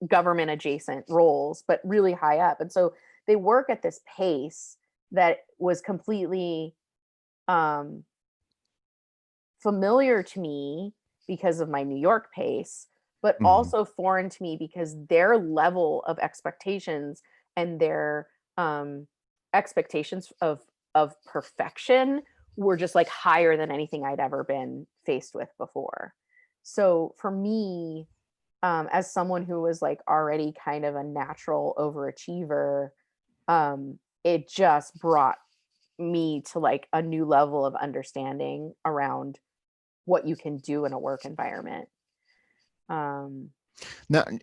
government adjacent roles, but really high up. And so they work at this pace that was completely familiar to me because of my New York pace, but also foreign to me because their level of expectations and their expectations of perfection were just like higher than anything I'd ever been faced with before. So for me, as someone who was like already kind of a natural overachiever, it just brought me to like a new level of understanding around what you can do in a work environment. Now,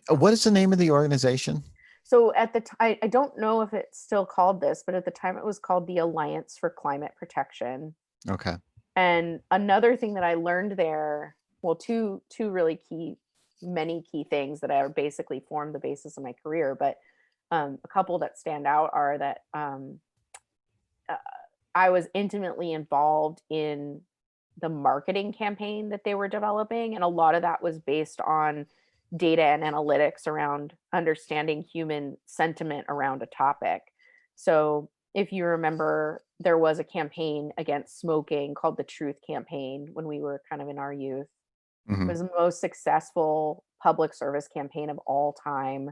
what is the name of the organization? So at the time, I don't know if it's still called this, but at the time it was called the Alliance for Climate Protection. Okay. And another thing that I learned there, well, two really many key things that are basically formed the basis of my career, but a couple that stand out are that I was intimately involved in the marketing campaign that they were developing. And a lot of that was based on data and analytics around understanding human sentiment around a topic. So if you remember, there was a campaign against smoking called the Truth Campaign when we were kind of in our youth. It was the most successful public service campaign of all time.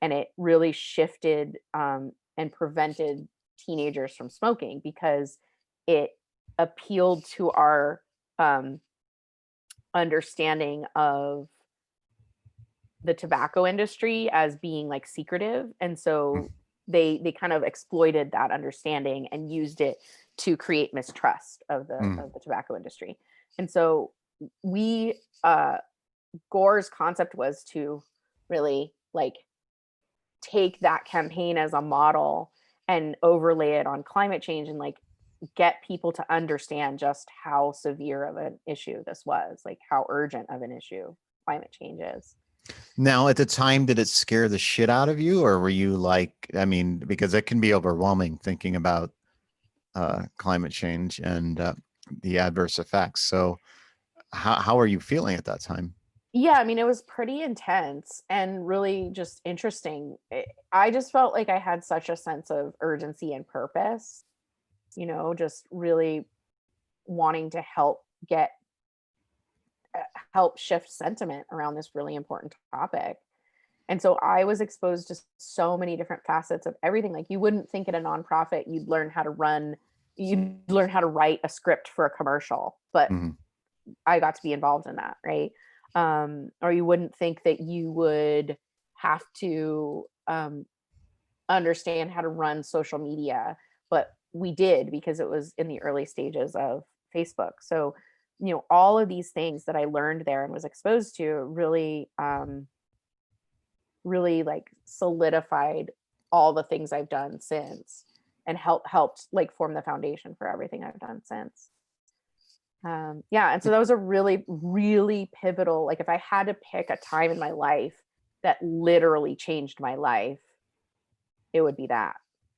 And it really shifted and prevented teenagers from smoking because it appealed to our understanding of the tobacco industry as being like secretive. And so they kind of exploited that understanding and used it to create mistrust of the tobacco industry. And so Gore's concept was to really like take that campaign as a model and overlay it on climate change and like get people to understand just how severe of an issue this was, like how urgent of an issue climate change is. Now, at the time, did it scare the shit out of you, or were you like, I mean, because it can be overwhelming thinking about climate change and the adverse effects. So, how are you feeling at that time? Yeah, I mean, it was pretty intense and really just interesting. I just felt like I had such a sense of urgency and purpose, just really wanting to get help shift sentiment around this really important topic. And so I was exposed to so many different facets of everything. Like, you wouldn't think at a nonprofit you'd learn how to write a script for a commercial, but Hmm. I got to be involved in that, right? Or you wouldn't think that you would have to understand how to run social media, but we did, because it was in the early stages of Facebook. So, all of these things that I learned there and was exposed to really like solidified all the things I've done since, and helped like form the foundation for everything I've done since. Yeah, and so that was a really, really pivotal, like, if I had to pick a time in my life that literally changed my life, it would be that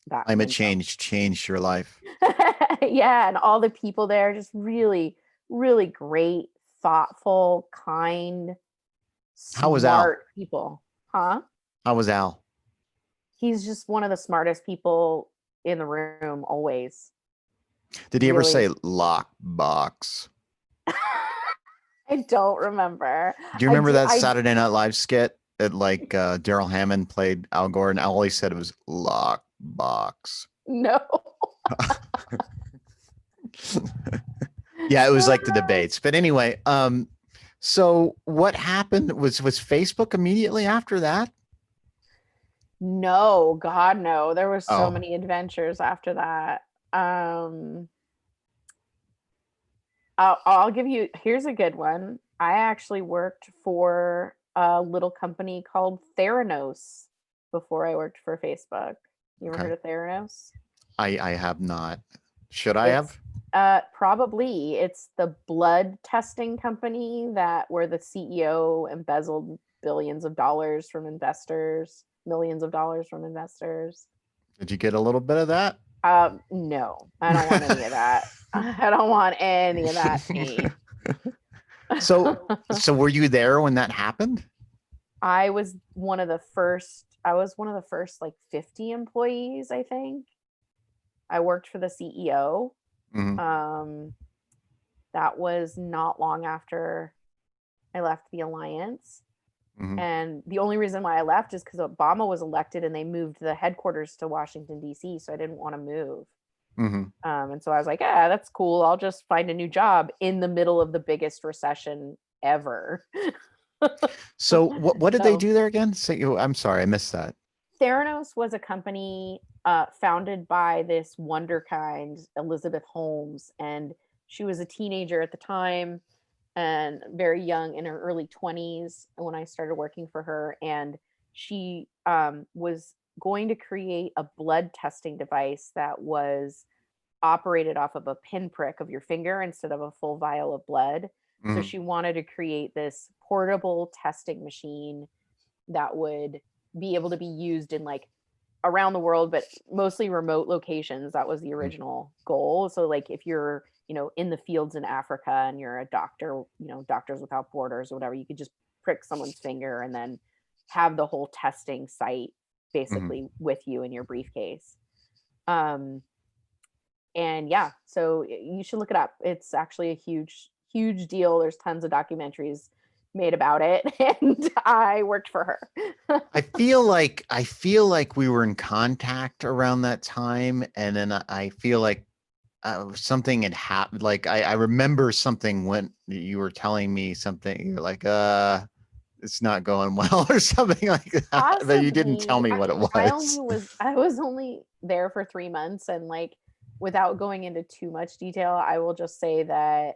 Climate window. change changed your life. Yeah, and all the people there, just really, really great, thoughtful, kind, How was Al? smart people. Huh? How was Al? He's just one of the smartest people in the room always. Did he ever Really. say lock box? I don't remember. Do you I remember do. that I Saturday Night Live skit that like Daryl Hammond played Al Gore, and all he said was lock box. No. Yeah, it was like the debates. But anyway, so what happened was Facebook immediately after that? No, God, no. There were so Oh, many adventures after that. I'll give you, here's a good one. I actually worked for a little company called Theranos before I worked for Facebook. You ever okay. heard of Theranos? I have not. Should I It's have? probably it's the blood testing company that where the CEO embezzled billions of dollars from investors, millions of dollars from investors. Did you get a little bit of that? No, I don't want any of that. I don't want any of that tea. So were you there when that happened? I was one of the first like 50 employees, I think. I worked for the CEO. Hmm. Um, that was not long after I left the Alliance. Hmm. And the only reason why I left is because Obama was elected and they moved the headquarters to Washington, D.C. So I didn't want to move. Hmm. And so I was like, yeah, that's cool. I'll just find a new job in the middle of the biggest recession ever. So what did they So do there again? Say, I'm sorry, I missed that. Theranos was a company founded by this wonderkind, Elizabeth Holmes. And she was a teenager at the time and very young, in her early 20s when I started working for her. And she was going to create a blood testing device that was operated off of a pinprick of your finger instead of a full vial of blood. So Hmm. she wanted to create this portable testing machine that would be able to be used in like around the world, but mostly remote locations. That was the original goal. So like if you're, in the fields in Africa and you're a doctor, Doctors Without Borders or whatever, you could just prick someone's finger and then have the whole testing site Hmm. basically with you in your briefcase. And yeah, so you should look it up. It's actually a huge, huge deal. There's tons of documentaries made about it, and I worked for her. I feel like we were in contact around that time, and then I feel like something had happened. Like I remember something when you were telling me something. You're like, it's not going well, or something like that. But you didn't tell Possibly. me I what it mean, was. I was only there for 3 months, and like without going into too much detail, I will just say that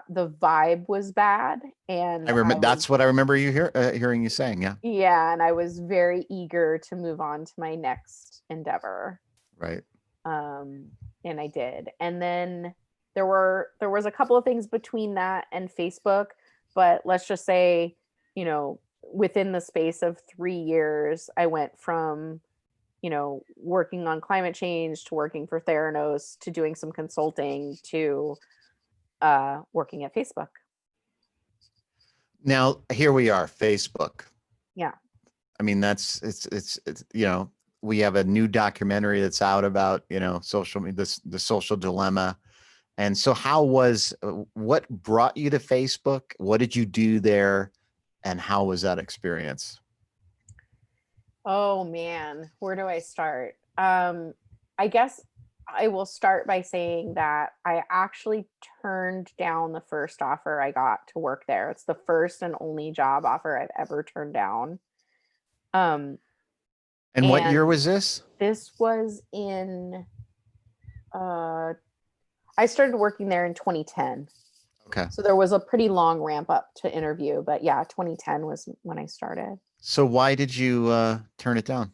the vibe was bad, I and remember that's what I remember hearing you saying. Yeah, and I was very eager to move on to my next endeavor. right. um, and I did. And then there was a couple of things between that and Facebook, but let's just say, within the space of 3 years, I went from, working on climate change to working for Theranos to doing some consulting to working at Facebook. Now, here we are, Facebook. Yeah. I mean, it's we have a new documentary that's out about, social media, the social dilemma. And so what brought you to Facebook? What did you do there? And how was that experience? Oh man, where do I start? I guess I will start by saying that I actually turned down the first offer I got to work there. It's the first and only job offer I've ever turned down. And what year was this? This was in I started working there in 2010. Okay. So there was a pretty long ramp up to interview, but yeah, 2010 was when I started. So why did you turn it down?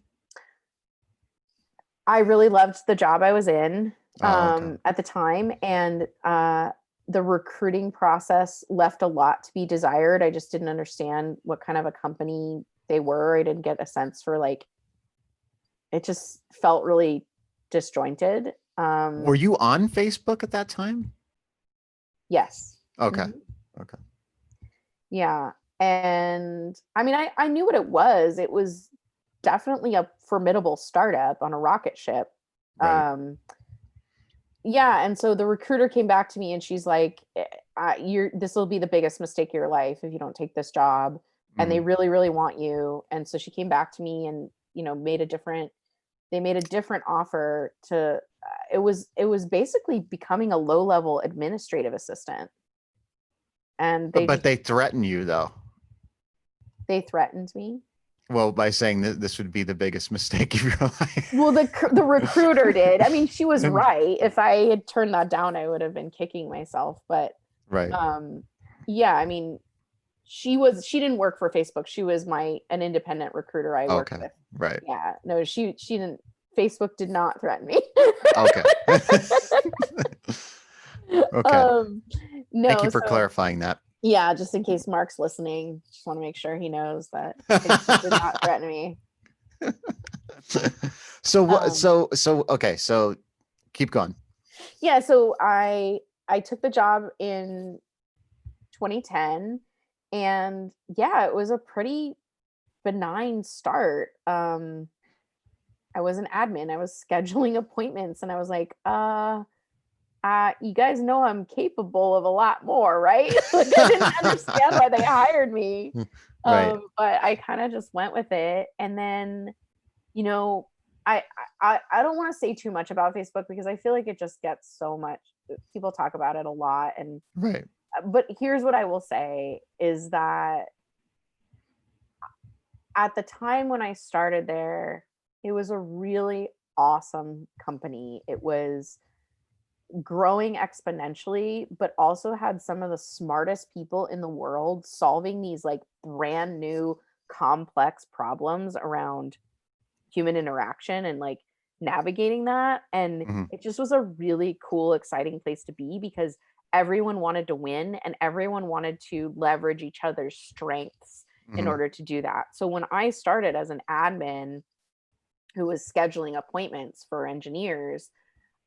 I really loved the job I was in Okay. at the time, and the recruiting process left a lot to be desired. I just didn't understand what kind of a company they were. I didn't get a sense for it just felt really disjointed. Were you on Facebook at that time? Yes. Okay. Mm-hmm. Okay. Yeah. And I mean, I knew what it was. It was definitely a formidable startup on a rocket ship. Right. Yeah. And so the recruiter came back to me and she's like, this will be the biggest mistake of your life if you don't take this job. And they really, really want you. And so she came back to me and, made a different offer to, it was basically becoming a low-level administrative assistant. And But they threaten you though. They threatened me. Well, by saying that this would be the biggest mistake of your life. Well, the recruiter did. I mean, she was right. If I had turned that down, I would have been kicking myself. But right. Yeah, I mean, she didn't work for Facebook. She was an independent recruiter I worked with. Right. Yeah. No, she didn't. Facebook did not threaten me. Okay. Okay. No. Thank you for clarifying that. Yeah, just in case Mark's listening, just want to make sure he knows that Facebook did not threaten me. Okay, so keep going. Yeah, so I took the job in 2010, and yeah, it was a pretty benign start. I was an admin. I was scheduling appointments, and I was like, you guys know I'm capable of a lot more, right? I didn't understand why they hired me. Right. But I kind of just went with it. And then, I don't want to say too much about Facebook because I feel like it just gets so much, people talk about it a lot. And right. But here's what I will say is that at the time when I started there, it was a really awesome company. It was growing exponentially, but also had some of the smartest people in the world solving these brand new complex problems around human interaction and navigating that. And it just was a really cool, exciting place to be because everyone wanted to win and everyone wanted to leverage each other's strengths in order to do that. So when I started as an admin who was scheduling appointments for engineers,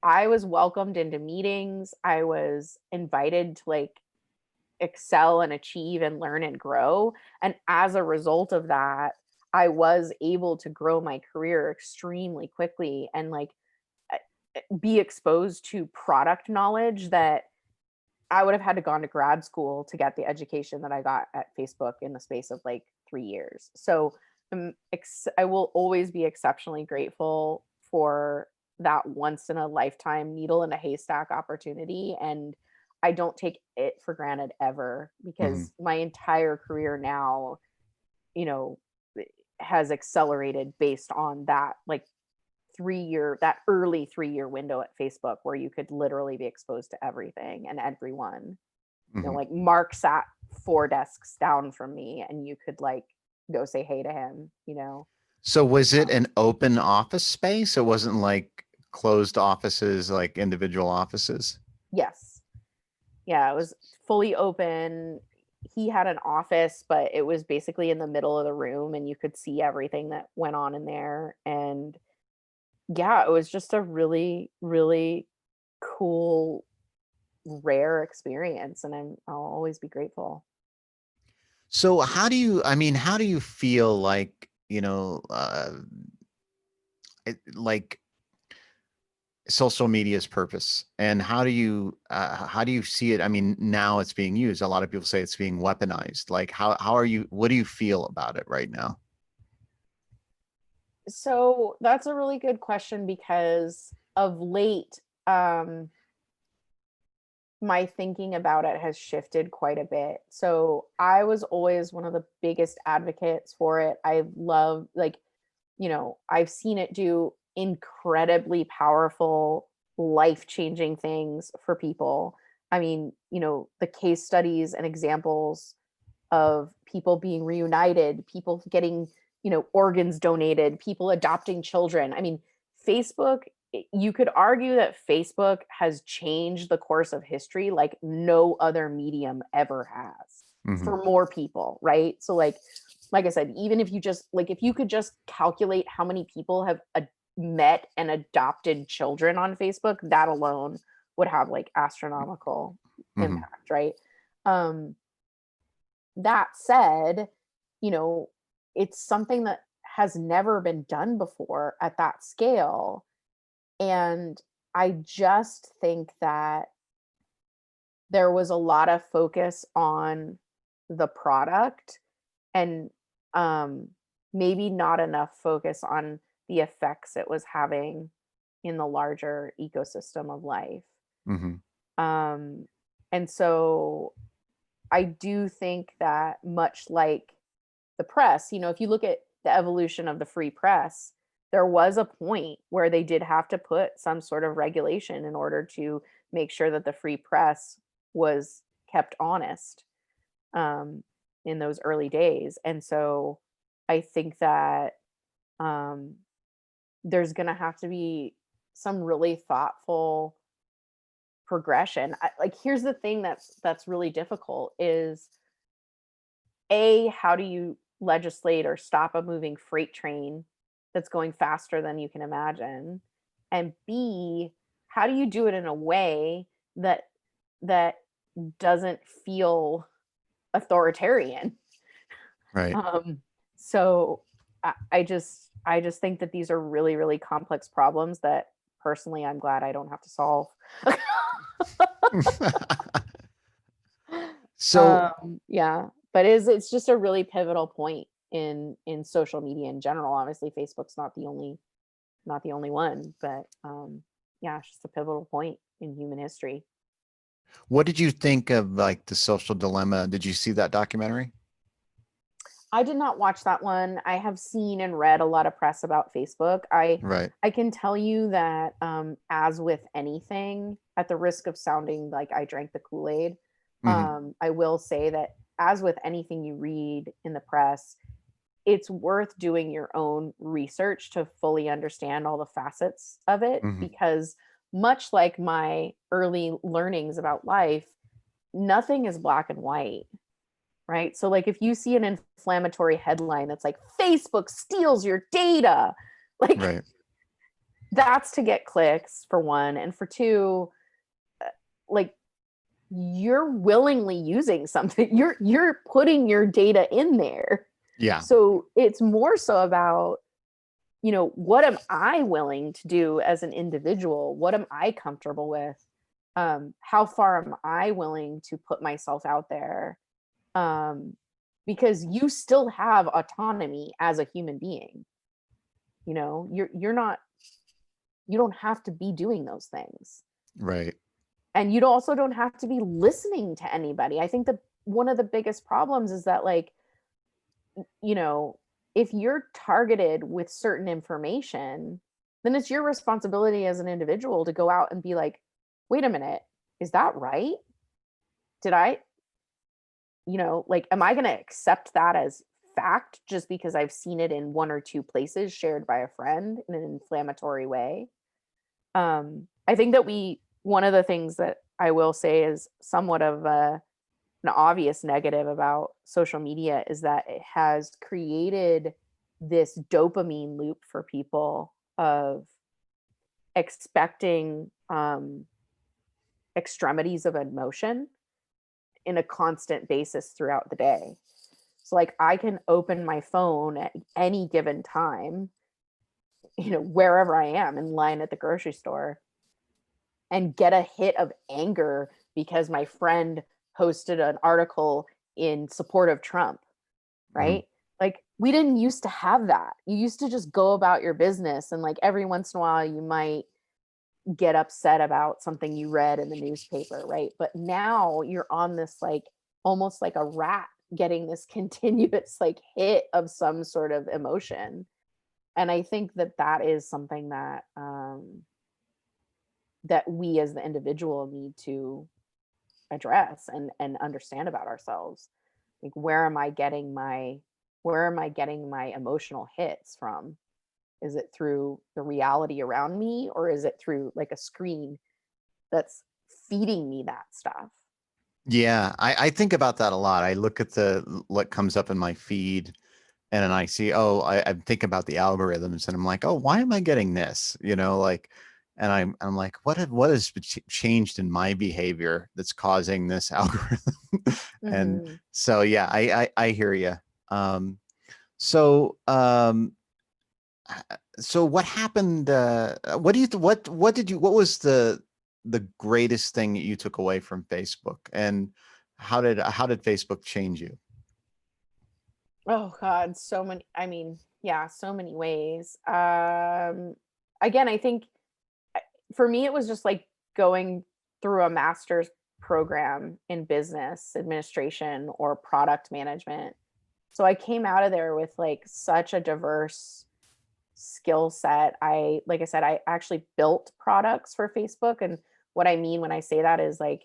I was welcomed into meetings. I was invited to excel and achieve and learn and grow. And as a result of that, I was able to grow my career extremely quickly and be exposed to product knowledge that I would have had to gone to grad school to get the education that I got at Facebook in the space of 3 years. So I will always be exceptionally grateful for that once in a lifetime needle in a haystack opportunity. And I don't take it for granted ever because my entire career now, has accelerated based on that that early 3-year window at Facebook where you could literally be exposed to everything and everyone. Mark sat 4 desks down from me and you could go say hey to him. So was it an open office space? It wasn't closed offices, individual offices? Yes. Yeah, it was fully open. he had an office, but it was basically in the middle of the room and you could see everything that went on in there. And yeah, it was just a really, really cool, rare experience. And I'll always be grateful. So how do you, I mean, how do you feel like, like social media's purpose, and how do you see it? I mean, now it's being used. A lot of people say it's being weaponized. Like, how are you, what do you feel about it right now? So that's a really good question because of late, my thinking about it has shifted quite a bit. So I was always one of the biggest advocates for it. I love, like, I've seen it do incredibly powerful, life-changing things for people. I mean, the case studies and examples of people being reunited, people getting, organs donated, people adopting children. I mean, Facebook, you could argue that Facebook has changed the course of history like no other medium ever has Hmm. for more people, right? So like I said, even if you just like if you could just calculate how many people have met and adopted children on Facebook, that alone would have like astronomical Hmm. impact, right? Um, that said, you know, it's something that has never been done before at that scale. And I just think that there was a lot of focus on the product and um, maybe not enough focus on the effects it was having in the larger ecosystem of life. Hmm. Um, and so I do think that much like the press, if you look at the evolution of the free press, there was a point where they did have to put some sort of regulation in order to make sure that the free press was kept honest um, in those early days. And so I think that um, there's going to have to be some really thoughtful progression. Like, here's the thing that's really difficult is how do you legislate or stop a moving freight train that's going faster than you can imagine? And B, how do you do it in a way that doesn't feel authoritarian? Right. Um, so I just think that these are really, really complex problems that personally I'm glad I don't have to solve. So, Yeah, but it's just a really pivotal point in social media in general. Obviously, Facebook's not the only one, but yeah, it's just a pivotal point in human history. what did you think of like the social dilemma? Did you see that documentary? I did not watch that one. I have seen and read a lot of press about Facebook. I Right. I can tell you that as with anything, at the risk of sounding like I drank the Kool-Aid, Hmm. I will say that as with anything you read in the press, it's worth doing your own research to fully understand all the facets of it Hmm. because much like my early learnings about life, nothing is black and white, right? So like if you see an inflammatory headline that's like Facebook steals your data, like Right. that's to get clicks for one, and for two, like you're willingly using something. You're putting your data in there. Yeah. So it's more so about, what am I willing to do as an individual? What am I comfortable with? How far am I willing to put myself out there? Um, because you still have autonomy as a human being. You're not, you don't have to be doing those things. Right. And you also don't have to be listening to anybody. I think that one of the biggest problems is that, like, you know, if you're targeted with certain information, then it's your responsibility as an individual to go out and be like, wait a minute, is that right? Did I, like, am I going to accept that as fact just because I've seen it in one or two places shared by a friend in an inflammatory way? I think that one of the things that I will say is somewhat of a an obvious negative about social media is that it has created this dopamine loop for people of expecting extremities of emotion in a constant basis throughout the day. So like I can open my phone at any given time, wherever I am, in line at the grocery store, and get a hit of anger because my friend posted an article in support of Trump, right? Like we didn't used to have that. You used to just go about your business, and like every once in a while you might get upset about something you read in the newspaper, right? But now you're on this like almost like a rat getting this continuous like hit of some sort of emotion. And I think that that is something that that we as the individual need to address and understand about ourselves. Like where am I getting my emotional hits from? Is it through the reality around me, or is it through like a screen that's feeding me that stuff? Yeah, I think about that a lot. I look at what comes up in my feed, and then I see, oh, I think about the algorithms, and I'm like, oh, why am I getting this? Like, and I'm like, what has changed in my behavior that's causing this algorithm? And Mm-hmm. so, yeah, I hear you. So, so what happened? What do you what was the greatest thing that you took away from Facebook, and how did Facebook change you? Oh God, so many. I mean, yeah, so many ways. Again, I think for me, it was just like going through a master's program in business administration or product management. So I came out of there with like such a diverse skill set. Like I said, I actually built products for Facebook. And what I mean when I say that is like,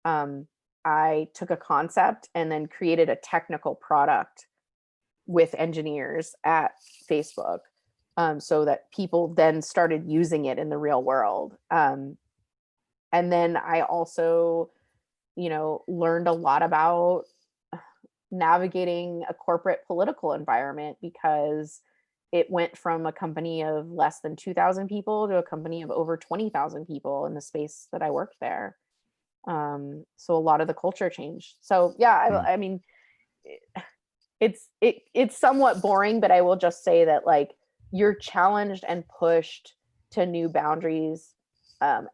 um, I took a concept and then created a technical product with engineers at Facebook, so that people then started using it in the real world. And then I also, learned a lot about navigating a corporate political environment, because it went from a company of less than 2,000 people to a company of over 20,000 people in the space that I worked there. So a lot of the culture changed. So yeah, Mm. I mean, it's somewhat boring, but I will just say that like you're challenged and pushed to new boundaries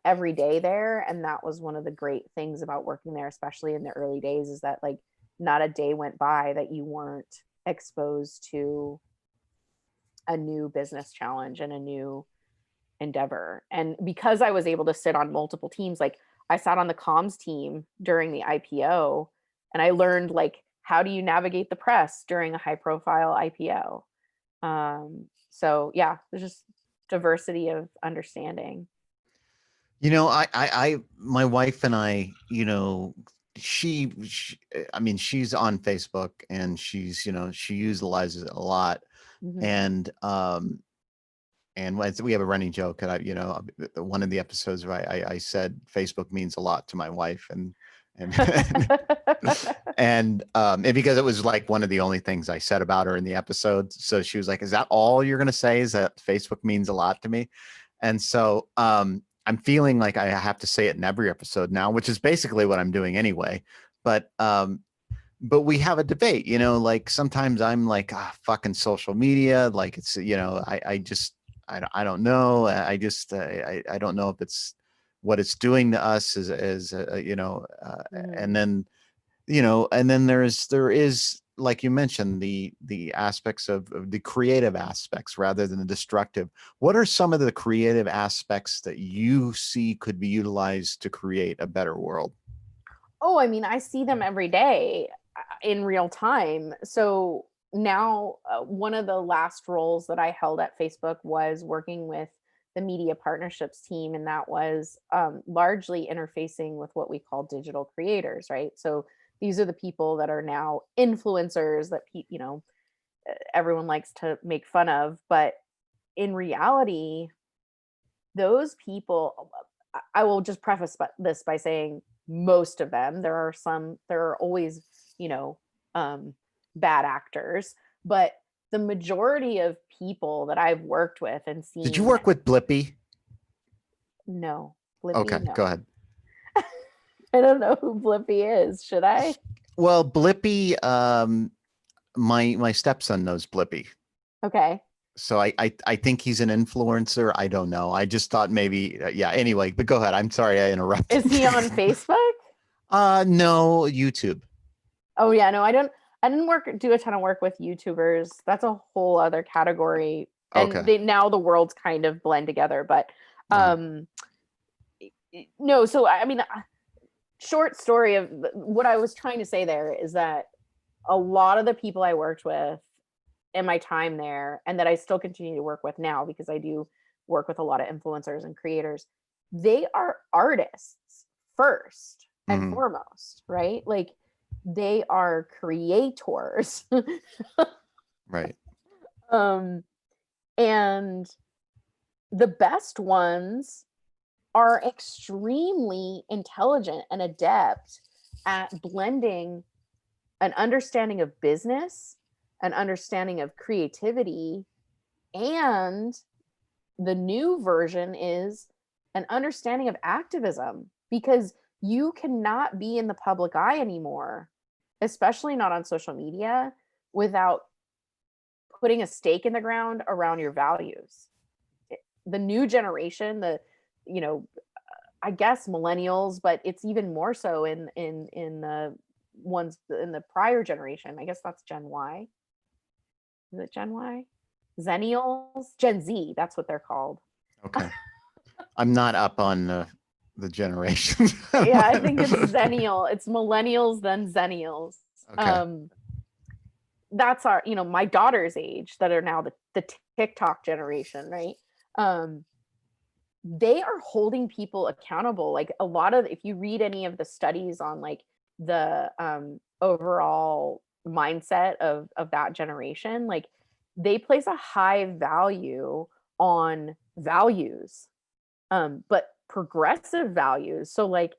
every day there, and that was one of the great things about working there, especially in the early days, is that like not a day went by that you weren't exposed to a new business challenge and a new endeavor. And because I was able to sit on multiple teams, like I sat on the comms team during the IPO, and I learned like how do you navigate the press during a high profile IPO. So yeah, there's just diversity of understanding. My wife and I, I mean, she's on Facebook, and she utilizes it a lot. Mhm. And we have a running joke, and one of the episodes where I said Facebook means a lot to my wife, and and because it was like one of the only things I said about her in the episode. So she was like, is that all you're going to say, is that Facebook means a lot to me? And so I'm feeling like I have to say it in every episode now, which is basically what I'm doing anyway. But we have a debate, like sometimes I'm like, fucking social media. Like it's, I don't know. I don't know if it's what it's doing to us Mhm. and then, there is, like you mentioned, the aspects of the creative aspects rather than the destructive. What are some of the creative aspects that you see could be utilized to create a better world? Oh, I mean, I see them every day in real time. So now, one of the last roles that I held at Facebook was working with the media partnerships team, and that was largely interfacing with what we call digital creators, right? So these are the people that are now influencers that everyone likes to make fun of, but in reality, those people, I will just preface this by saying most of them. There are always, bad actors, but the majority of people that I've worked with and seen. Did you work with Blippi? No. Blippi, Okay, no. go ahead. I don't know who Blippi is. Should I? Well, Blippi, my stepson knows Blippi. Okay. So I think he's an influencer. I don't know. I just thought maybe, yeah. Anyway, but go ahead. I'm sorry I interrupted. Is he on Facebook? No, YouTube. Oh yeah, no, I didn't do a ton of work with YouTubers. That's a whole other category. And Okay. now the worlds kind of blend together, but no, so I mean, short story of what I was trying to say there is that a lot of the people I worked with in my time there, and that I still continue to work with now because I do work with a lot of influencers and creators, they are artists first and foremost, right? Like they are creators. Right. And the best ones are extremely intelligent and adept at blending an understanding of business, an understanding of creativity, and the new version is an understanding of activism, because you cannot be in the public eye anymore, especially not on social media, without putting a stake in the ground around your values. The new generation, I guess millennials, but it's even more so in the ones in the prior generation. I guess that's Gen Y. Is it Gen Y? Zennials? Gen Z, that's what they're called. Okay. I'm not up on the generations. Yeah, I think it's Zennial. It's millennials, then Zennials. Okay. That's our, my daughter's age that are now the TikTok generation, right? They are holding people accountable. Like a lot of, if you read any of the studies on like the overall mindset of that generation, like they place a high value on values, but progressive values. So like,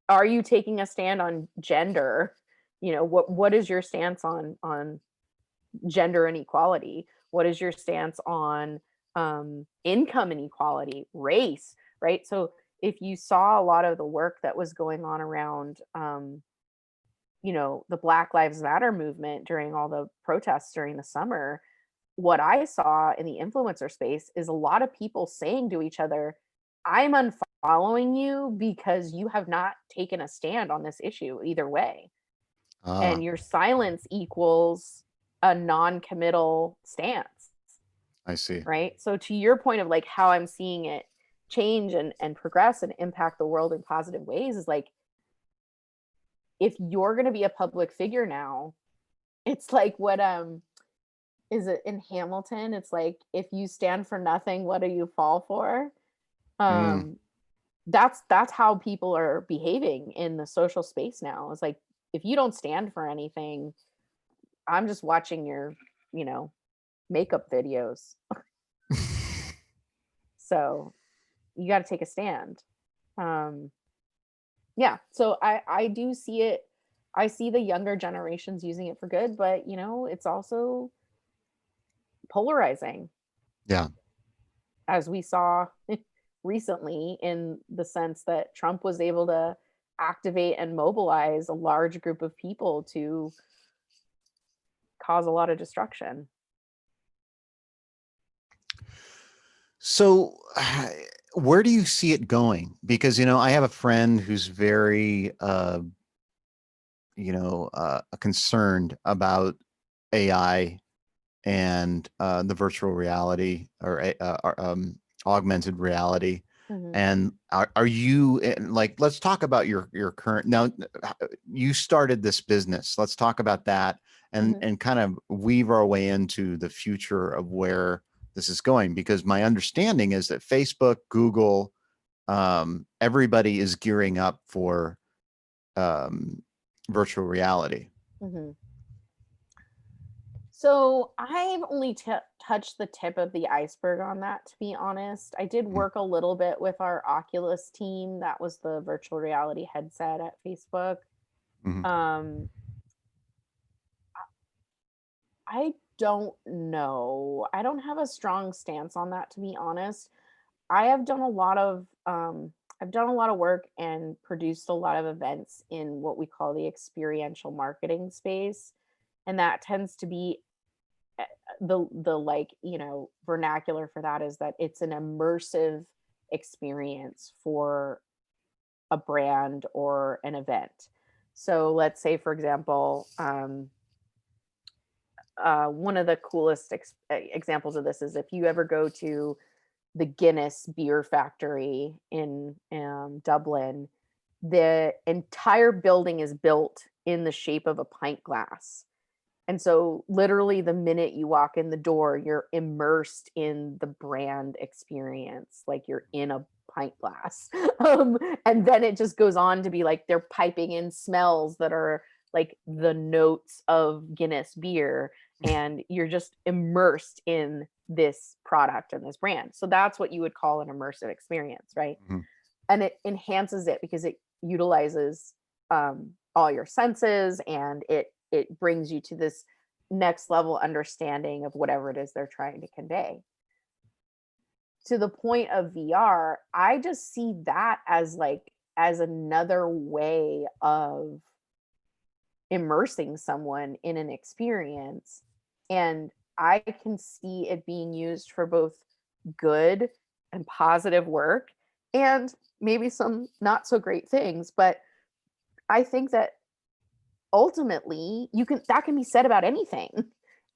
are you taking a stand on gender? What is your stance on gender inequality? What is your stance on income inequality, race, right? So if you saw a lot of the work that was going on around the Black Lives Matter movement during all the protests during the summer, what I saw in the influencer space is a lot of people saying to each other, I'm unfollowing you because you have not taken a stand on this issue either way. And your silence equals a non-committal stance. I see. Right. So to your point of like how I'm seeing it change and progress and impact the world in positive ways is like, if you're going to be a public figure now, it's like what is it in Hamilton? It's like, if you stand for nothing, what do you fall for? That's how people are behaving in the social space now. It's like, if you don't stand for anything, I'm just watching your, makeup videos. So you got to take a stand. Yeah. So I do see it. I see the younger generations using it for good, but it's also polarizing. Yeah. As we saw recently, in the sense that Trump was able to activate and mobilize a large group of people to cause a lot of destruction. So where do you see it going? Because, I have a friend who's very, concerned about AI and the virtual reality or augmented reality. Mm-hmm. And are you like, let's talk about your current, now you started this business. Let's talk about that and kind of weave our way into the future of where this is going, because my understanding is that Facebook, Google, everybody is gearing up for virtual reality. So I've only touched the tip of the iceberg on that, to be honest. I did Mhm, work a little bit with our Oculus team. That was the virtual reality headset at Facebook. mhm. Um, I don't know. I don't have a strong stance on that, to be honest. I have done a lot of I've done a lot of work and produced a lot of events in what we call the experiential marketing space, and that tends to be the like, vernacular for that is that it's an immersive experience for a brand or an event. So let's say, for example, one of the coolest examples of this is if you ever go to the Guinness beer factory in Dublin, the entire building is built in the shape of a pint glass. And so, literally, the minute you walk in the door, you're immersed in the brand experience, like you're in a pint glass. And then it just goes on to be like they're piping in smells that are like the notes of Guinness beer, and you're just immersed in this product and this brand. So that's what you would call an immersive experience, right? Mhm. And it enhances it because it utilizes all your senses, and it brings you to this next level understanding of whatever it is they're trying to convey. To the point of VR, I just see that as like as another way of immersing someone in an experience, and I can see it being used for both good and positive work, and maybe some not so great things. But I think that ultimately you can that can be said about anything.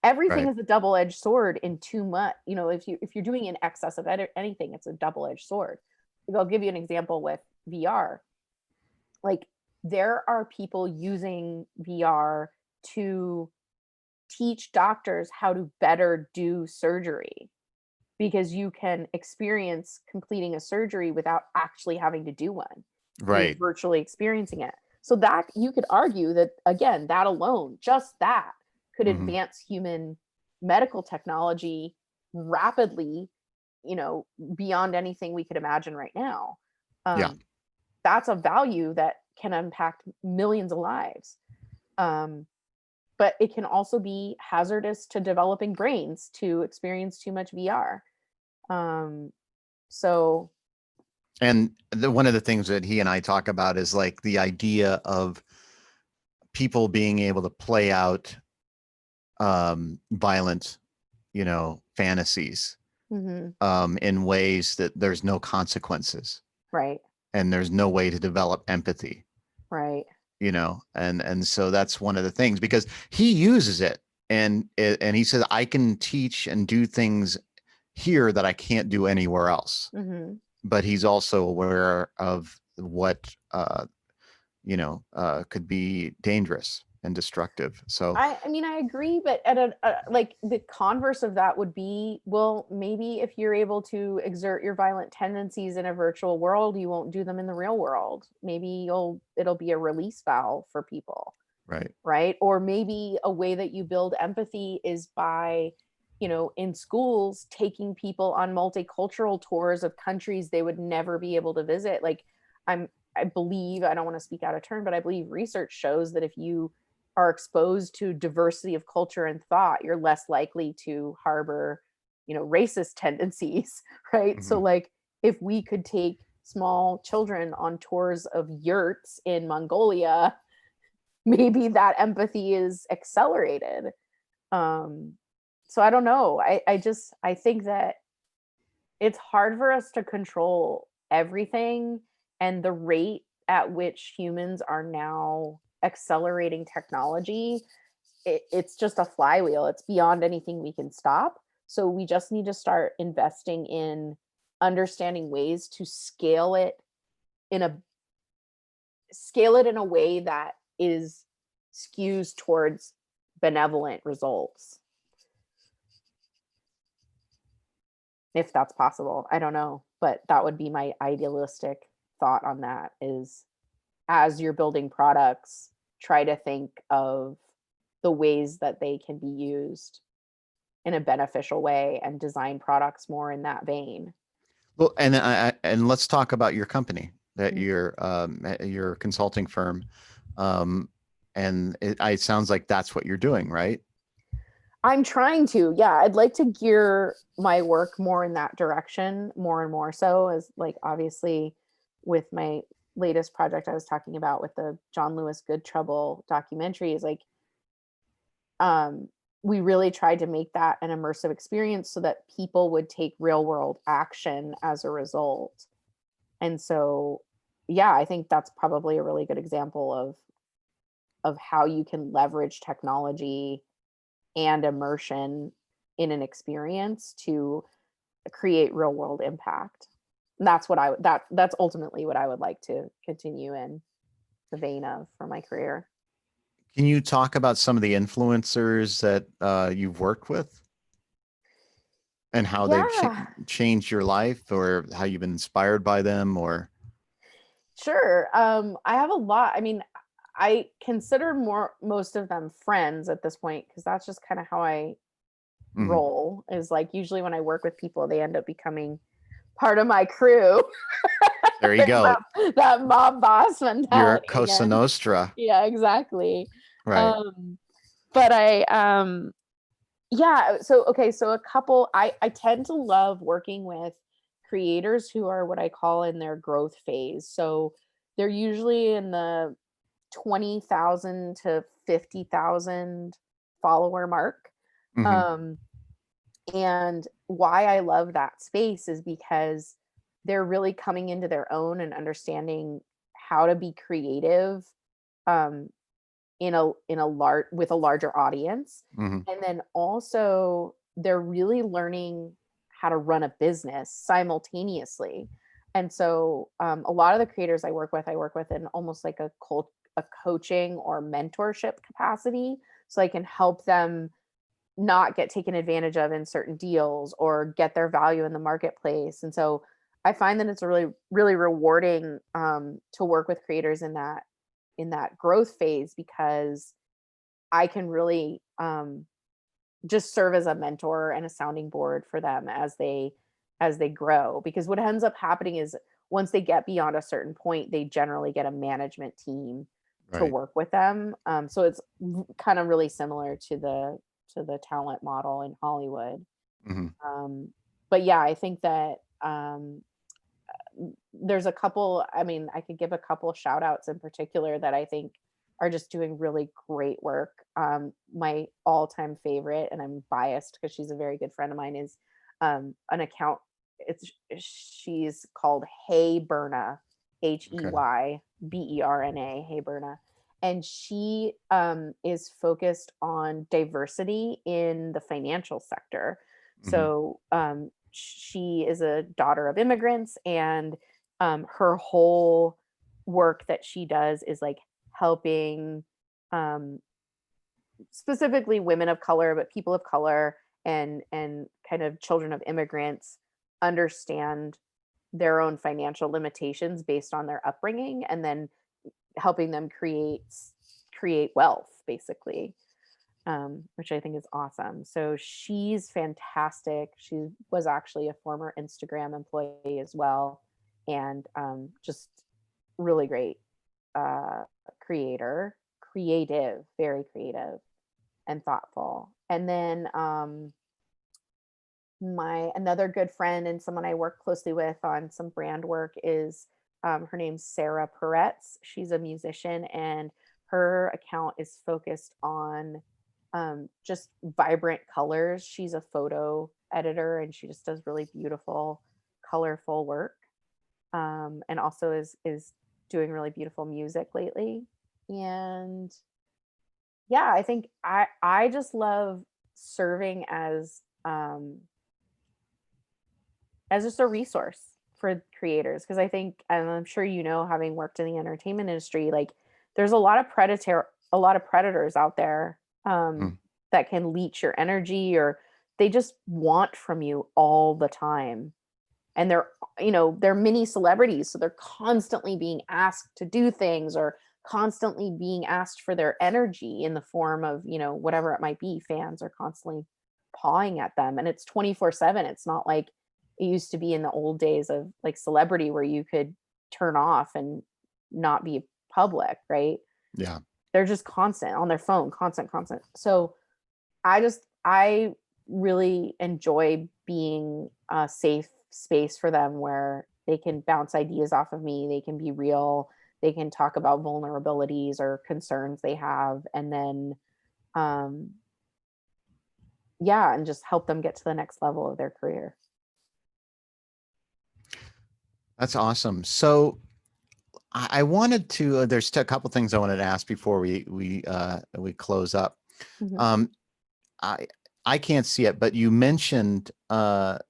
Everything Right. is a double-edged sword in too much, if you're doing in excess of anything, it's a double-edged sword. I'll give you an example with VR. Like, there are people using VR to teach doctors how to better do surgery, because you can experience completing a surgery without actually having to do one. You're Right. virtually experiencing it. So that you could argue that, again, that alone, just that could Mhm. advance human medical technology rapidly, beyond anything we could imagine right now. Yeah. Um, that's a value that can impact millions of lives. Um, but it can also be hazardous to developing brains to experience too much VR. Um, so And one of the things that he and I talk about is like the idea of people being able to play out violent, fantasies mhm, in ways that there's no consequences right, and there's no way to develop empathy, right. and so that's one of the things because he uses it and he says I can teach and do things here that I can't do anywhere else. Mhm. But he's also aware of what could be dangerous and destructive. So I mean, I agree, but at like the converse of that would be, well, maybe if you're able to exert your violent tendencies in a virtual world, you won't do them in the real world. Maybe it'll be a release valve for people, right. right? Or maybe a way that you build empathy is by, in schools, taking people on multicultural tours of countries they would never be able to visit. Like, I believe, I don't want to speak out of turn, but I believe research shows that if you are exposed to diversity of culture and thought, you're less likely to harbor, racist tendencies, right? So, Mhm. like, if we could take small children on tours of yurts in Mongolia, maybe that empathy is accelerated. Um, so I don't know. I think that it's hard for us to control everything, and the rate at which humans are now accelerating technology, it's just a flywheel. It's beyond anything we can stop. So we just need to start investing in understanding ways to in a scale it in a way that is skews towards benevolent results, if that's possible. I don't know, but that would be my idealistic thought on that, is as you're building products, try to think of the ways that they can be used in a beneficial way and design products more in that vein. Well, and let's talk about your company, that Mhm. your consulting firm, and it sounds like that's what you're doing, right? I'm trying to, yeah, I'd like to gear my work more in that direction, more and more so, as like obviously with my latest project I was talking about with the John Lewis Good Trouble documentary is like um we really tried to make that an immersive experience so that people would take real world action as a result. And so yeah, I think that's probably a really good example of how you can leverage technology and immersion in an experience to create real world impact. And that's what that's ultimately what I would like to continue in the vein of for my career. Can you talk about some of the influencers that you've worked with and how they've Yeah, changed your life, or how you've been inspired by them, or sure. I have a lot. I mean, I consider most of them friends at this point because that's just kind of how I Mhm. roll. Is like usually when I work with people, they end up becoming part of my crew. There you There's go. that mob boss You're mentality Cosa again. Nostra, Yeah, exactly. right? But yeah, so okay, so a couple I tend to love working with creators who are what I call in their growth phase. So they're usually in the 20,000 to 50,000 follower mark. Hmm. Um and why I love that space is because they're really coming into their own and understanding how to be creative um in a large with a larger audience. Hmm. And then also they're really learning how to run a business simultaneously. And so a lot of the creators I work with in almost like a coaching or mentorship capacity, so I can help them not get taken advantage of in certain deals or get their value in the marketplace. And so I find that it's really really rewarding to work with creators in that growth phase because I can really just serve as a mentor and a sounding board for them as they grow. Because what ends up happening is once they get beyond a certain point, they generally get a management team to Right. work with them. So it's kind of really similar to the talent model in Hollywood. Hmm. Um, but yeah, I think that there's a couple, I mean, I could give a couple shout outs in particular that I think are just doing really great work. My all-time favorite, and I'm biased because she's a very good friend of mine, is an account. It's she's called Hey Berna, Okay. HeyBerna, Hey Berna, and she is focused on diversity in the financial sector. Hmm. So she is a daughter of immigrants, and her whole work that she does is like helping um, specifically women of color, but people of color and kind of children of immigrants understand their own financial limitations based on their upbringing, and then helping them create wealth basically, which I think is awesome. So she's fantastic. She was actually a former Instagram employee as well, and just really great creator, very creative and thoughtful. And then my another good friend and someone I work closely with on some brand work is her name's Sarah Peretz. She's a musician, and her account is focused on just vibrant colors. She's a photo editor, and she just does really beautiful, colorful work. And also is doing really beautiful music lately. And yeah, I think I just love serving as just a resource for creators because I think, and I'm sure you know, having worked in the entertainment industry, like there's a lot of predators out there Mm. that can leech your energy, or they just want from you all the time. And they're, you know, they're mini celebrities, so they're constantly being asked to do things or constantly being asked for their energy in the form of, whatever it might be. Fans are constantly pawing at them, and it's 24/7. It's not like it used to be in the old days of like celebrity where you could turn off and not be public, right? Yeah. They're just constant on their phone, constant, constant. So I really enjoy being a safe space for them where they can bounce ideas off of me, they can be real, they can talk about vulnerabilities or concerns they have, and then um yeah, and just help them get to the next level of their career. That's awesome. So I wanted to, there's a couple things I wanted to ask before we close up. Mhm. Um, I can't see it, but you mentioned the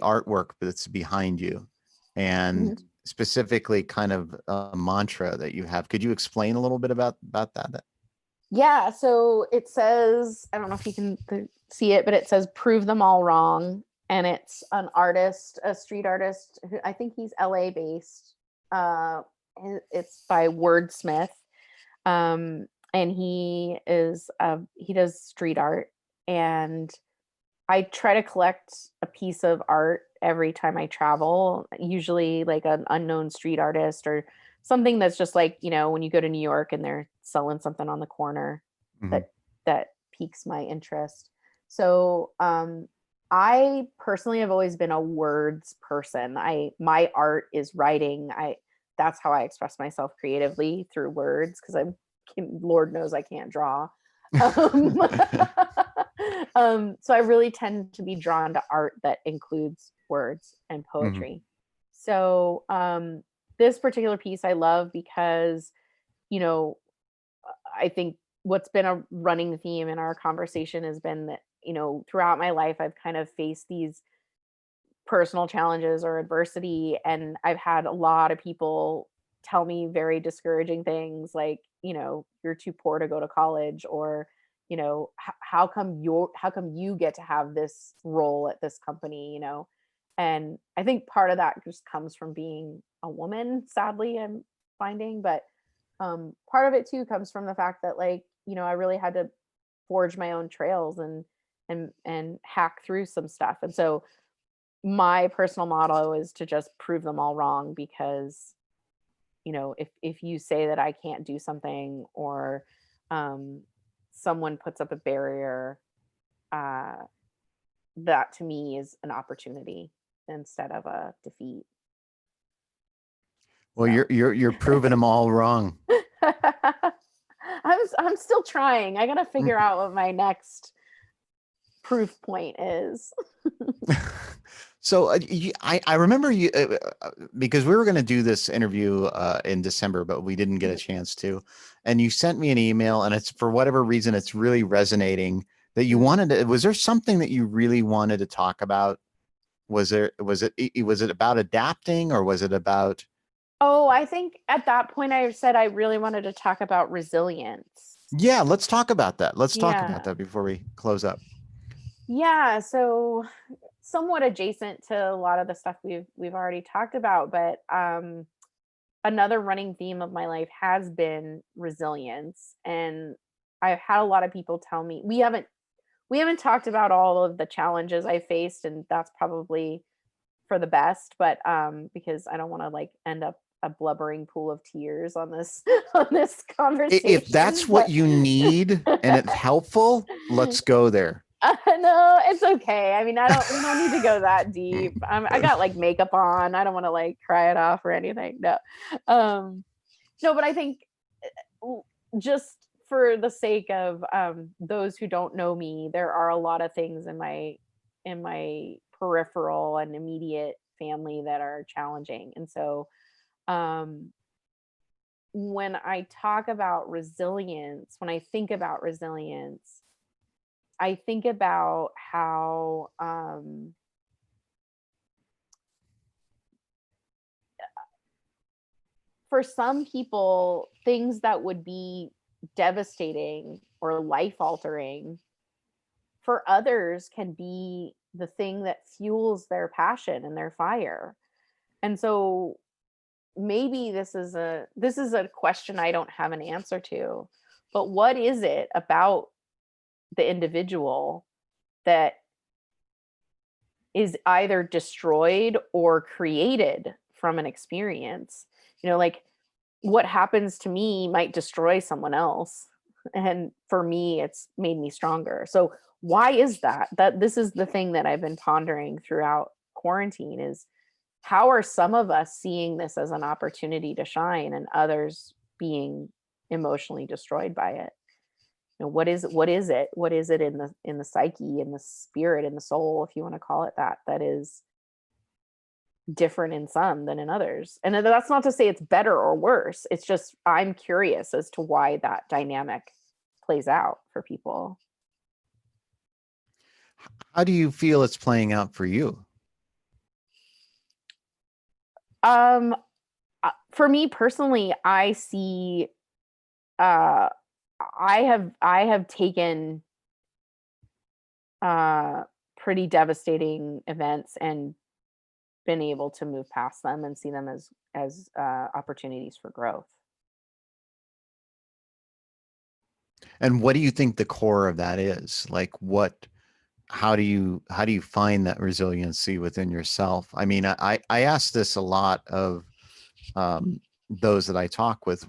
artwork that's behind you, and Mhm. specifically kind of a mantra that you have. Could you explain a little bit about that? Yeah, so it says, I don't know if you can see it, but it says "Prove them all wrong," and it's an artist, a street artist who I think he's LA based. And it's by Wordsmith, and he does street art, and I try to collect a piece of art every time I travel, usually like an unknown street artist or something that's just like, when you go to New York and they're selling something on the corner Mhm. that that piques my interest. So, I personally have always been a words person. My art is writing. I That's how I express myself creatively, through words, because Lord knows I can't draw. Um, so I really tend to be drawn to art that includes words and Mhm. poetry. So this particular piece I love because, you know, I think what's been a running theme in our conversation has been that, throughout my life, I've kind of faced these personal challenges or adversity, and I've had a lot of people tell me very discouraging things like, you're too poor to go to college, or how come you get to have this role at this company, and I think part of that just comes from being a woman, sadly, I'm finding. But part of it too comes from the fact that, like, I really had to forge my own trails and hack through some stuff. And so my personal motto is to just prove them all wrong, because if you say that I can't do something, or um someone puts up a barrier, uh that to me is an opportunity instead of a defeat. Well, So you're proving them all wrong. I'm still trying. I gotta figure out what my next proof point is. So I remember you because we were going to do this interview in December, but we didn't get a chance to. And you sent me an email, and it's, for whatever reason, it's really resonating that you Mm. wanted to. Was there something that you really wanted to talk about? Was it about adapting, or was it about? Oh, I think at that point I said I really wanted to talk about resilience. Yeah, let's talk about that. Let's talk about Yeah. that before we close up. Yeah, so somewhat adjacent to a lot of the stuff we've already talked about, but another running theme of my life has been resilience. And I've had a lot of people tell me, we haven't talked about all of the challenges I faced, and that's probably for the best, but because I don't want to like end up a blubbering pool of tears on this on this If that's conversation. what you need and it's helpful, let's go there. No, it's okay. I mean, we don't need to go that deep. I got like makeup on. I don't want to like cry it off or anything. No. Um, no, but I think just for the sake of those who don't know me, there are a lot of things in my peripheral and immediate family that are challenging. And so um, when I talk about resilience, when I think about resilience, I think about how for some people, things that would be devastating or life altering, for others can be the thing that fuels their passion and their fire. And so maybe this is a question I don't have an answer to, but what is it about the individual that is either destroyed or created from an experience? Like what happens to me might destroy someone else, and for me it's made me stronger. So why is that? This is the thing that I've been pondering throughout quarantine, is how are some of us seeing this as an opportunity to shine and others being emotionally destroyed by it? What is it in the psyche, in the spirit, in the soul, if you want to call it that, that is different in some than in others? And that's not to say it's better or worse. It's just I'm curious as to why that dynamic plays out for people. How do you feel it's playing out for you? Um, for me personally, I see, I have taken pretty devastating events and been able to move past them and see them as opportunities for growth. And what do you think the core of that is? Like how do you find that resiliency within yourself? I mean, I ask this a lot of those that I talk with.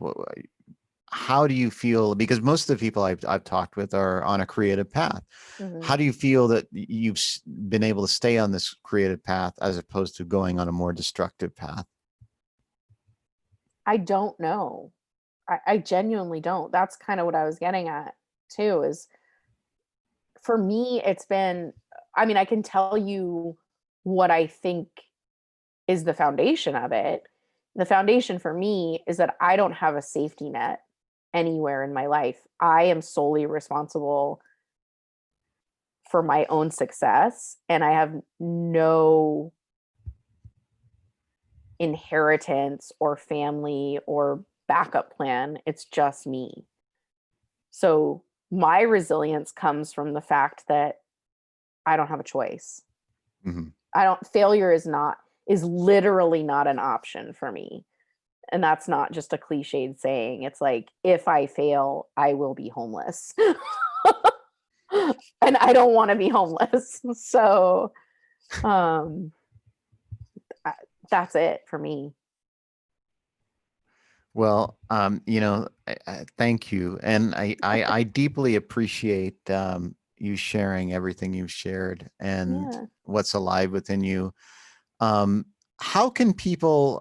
How do you feel? Because most of the people I've talked with are on a creative path. Mm-hmm. How do you feel that you've been able to stay on this creative path as opposed to going on a more destructive path? I don't know. I genuinely don't. That's kind of what I was getting at too, is for me, it's been, I mean, I can tell you what I think is the foundation of it. The foundation for me is that I don't have a safety net anywhere in my life. I am solely responsible for my own success, and I have no inheritance or family or backup plan. It's just me. So my resilience comes from the fact that I don't have a choice. Mm-hmm. Failure is literally not an option for me. And that's not just a cliched saying. It's like, if I fail, I will be homeless. And I don't want to be homeless. So that's it for me. Well, thank you. And I deeply appreciate you sharing everything you've shared and Yeah. what's alive within you. How can people,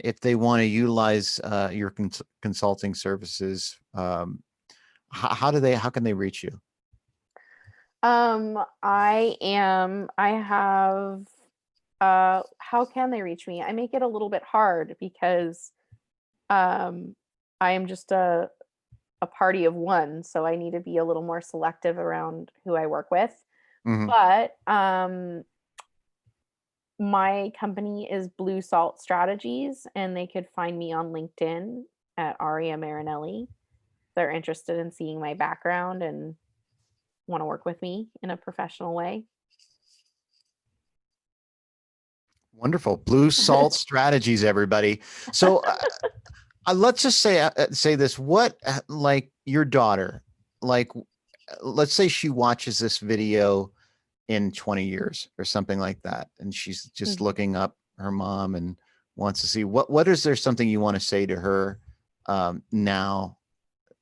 if they want to utilize your consulting services, how can they reach you? How can they reach me? I make it a little bit hard because I am just a party of one, so I need to be a little more selective around who I work with. Mm-hmm. But my company is Blue Salt Strategies, and they could find me on LinkedIn at Aria Marinelli. They're interested in seeing my background and want to work with me in a professional way. Wonderful. Blue Salt Strategies, everybody. So let's just say this. What, like your daughter, like, let's say she watches this video in 20 years or something like that, and she's just Mhm. looking up her mom and wants to see what is there something you want to say to her now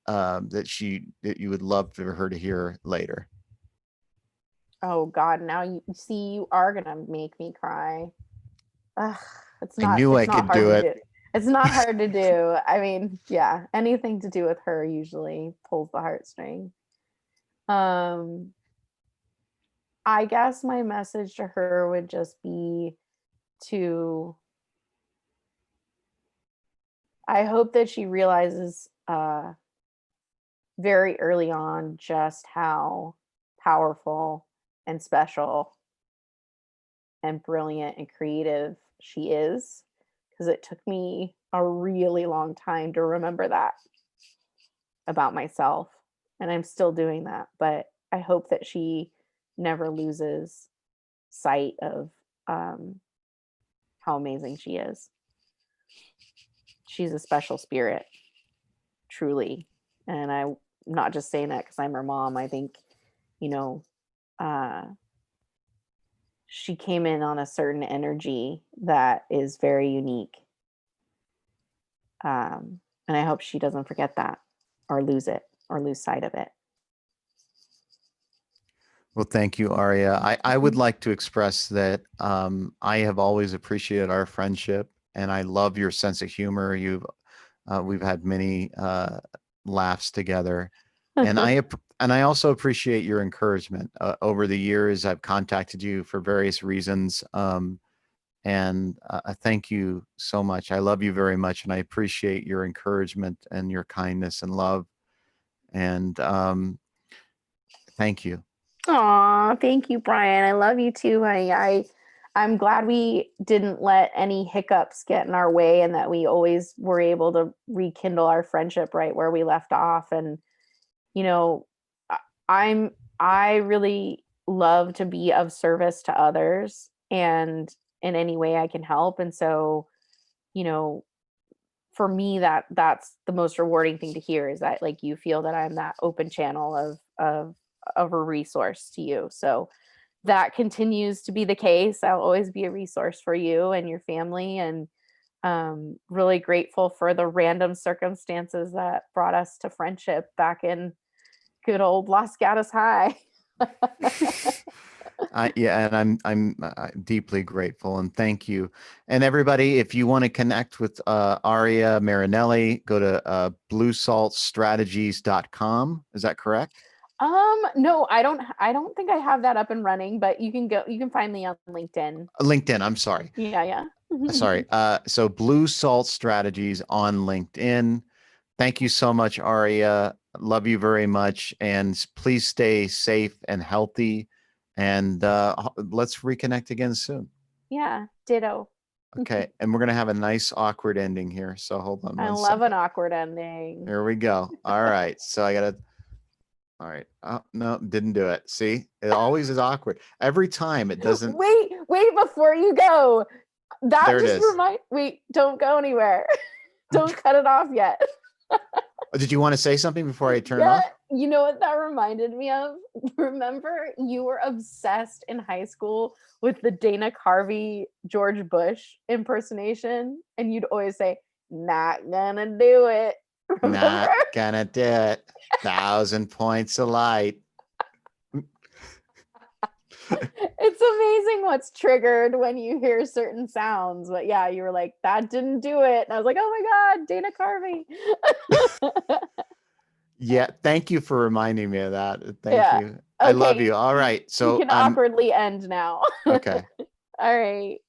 that you would love for her to hear later? Oh God, now you are gonna make me cry. Ugh, I knew I it's not could hard do to it. do. It's not hard to do. I mean, yeah, anything to do with her usually pulls the heartstring. Um, I guess my message to her would just be to, I hope that she realizes very early on just how powerful and special and brilliant and creative she is, because it took me a really long time to remember that about myself, and I'm still doing that, but I hope that she never loses sight of how amazing she is. she's a special spirit, truly. And I'm not just saying that because I'm her mom. I think, you know, she came in on a certain energy that is very unique. And I hope she doesn't forget that or lose it or lose sight of it. Well, thank you, Aria. I would like to express that I have always appreciated our friendship, and I love your sense of humor. We've had many laughs together, and I also appreciate your encouragement. Over the years, I've contacted you for various reasons, and I thank you so much. I love you very much, and I appreciate your encouragement and your kindness and love. And thank you. Aw, thank you, Brian. I love you too, honey. I'm glad we didn't let any hiccups get in our way and that we always were able to rekindle our friendship right where we left off. And, you know, I really love to be of service to others and in any way I can help. And so, you know, for me, that's the most rewarding thing to hear, is that like you feel that I'm that open channel of a resource to you. So that continues to be the case. I'll always be a resource for you and your family, and really grateful for the random circumstances that brought us to friendship back in good old Los Gatos High. Yeah, and I'm deeply grateful, and thank you. And everybody, if you want to connect with Aria Marinelli, go to bluesaltstrategies.com. Is that correct? No, I don't think I have that up and running, but you can find me on LinkedIn. LinkedIn, I'm sorry. Yeah. Sorry. So Blue Salt Strategies on LinkedIn. Thank you so much, Aria. Love you very much. And please stay safe and healthy. And let's reconnect again soon. Yeah, ditto. Okay. And we're going to have a nice awkward ending here. So hold on I one love an second. awkward ending. Here we go. All right. So I got to. All right. Oh, no, didn't do it. See, it always is awkward. Every time it doesn't. Wait before you go. That There it just is. wait, don't go anywhere. Don't cut it off yet. Did you want to say something before I turn it off? You know what that reminded me of? Remember, you were obsessed in high school with the Dana Carvey George Bush impersonation, and you'd always say, "Not gonna do it." Remember? Not gonna do it. 1,000 points of light. It's amazing what's triggered when you hear certain sounds. But yeah, you were like, "That didn't do it." And I was like, "Oh my God, Dana Carvey." Yeah, thank you for reminding me of that. Thank Yeah. you. I love you. All right. So you can awkwardly end now. okay. All right.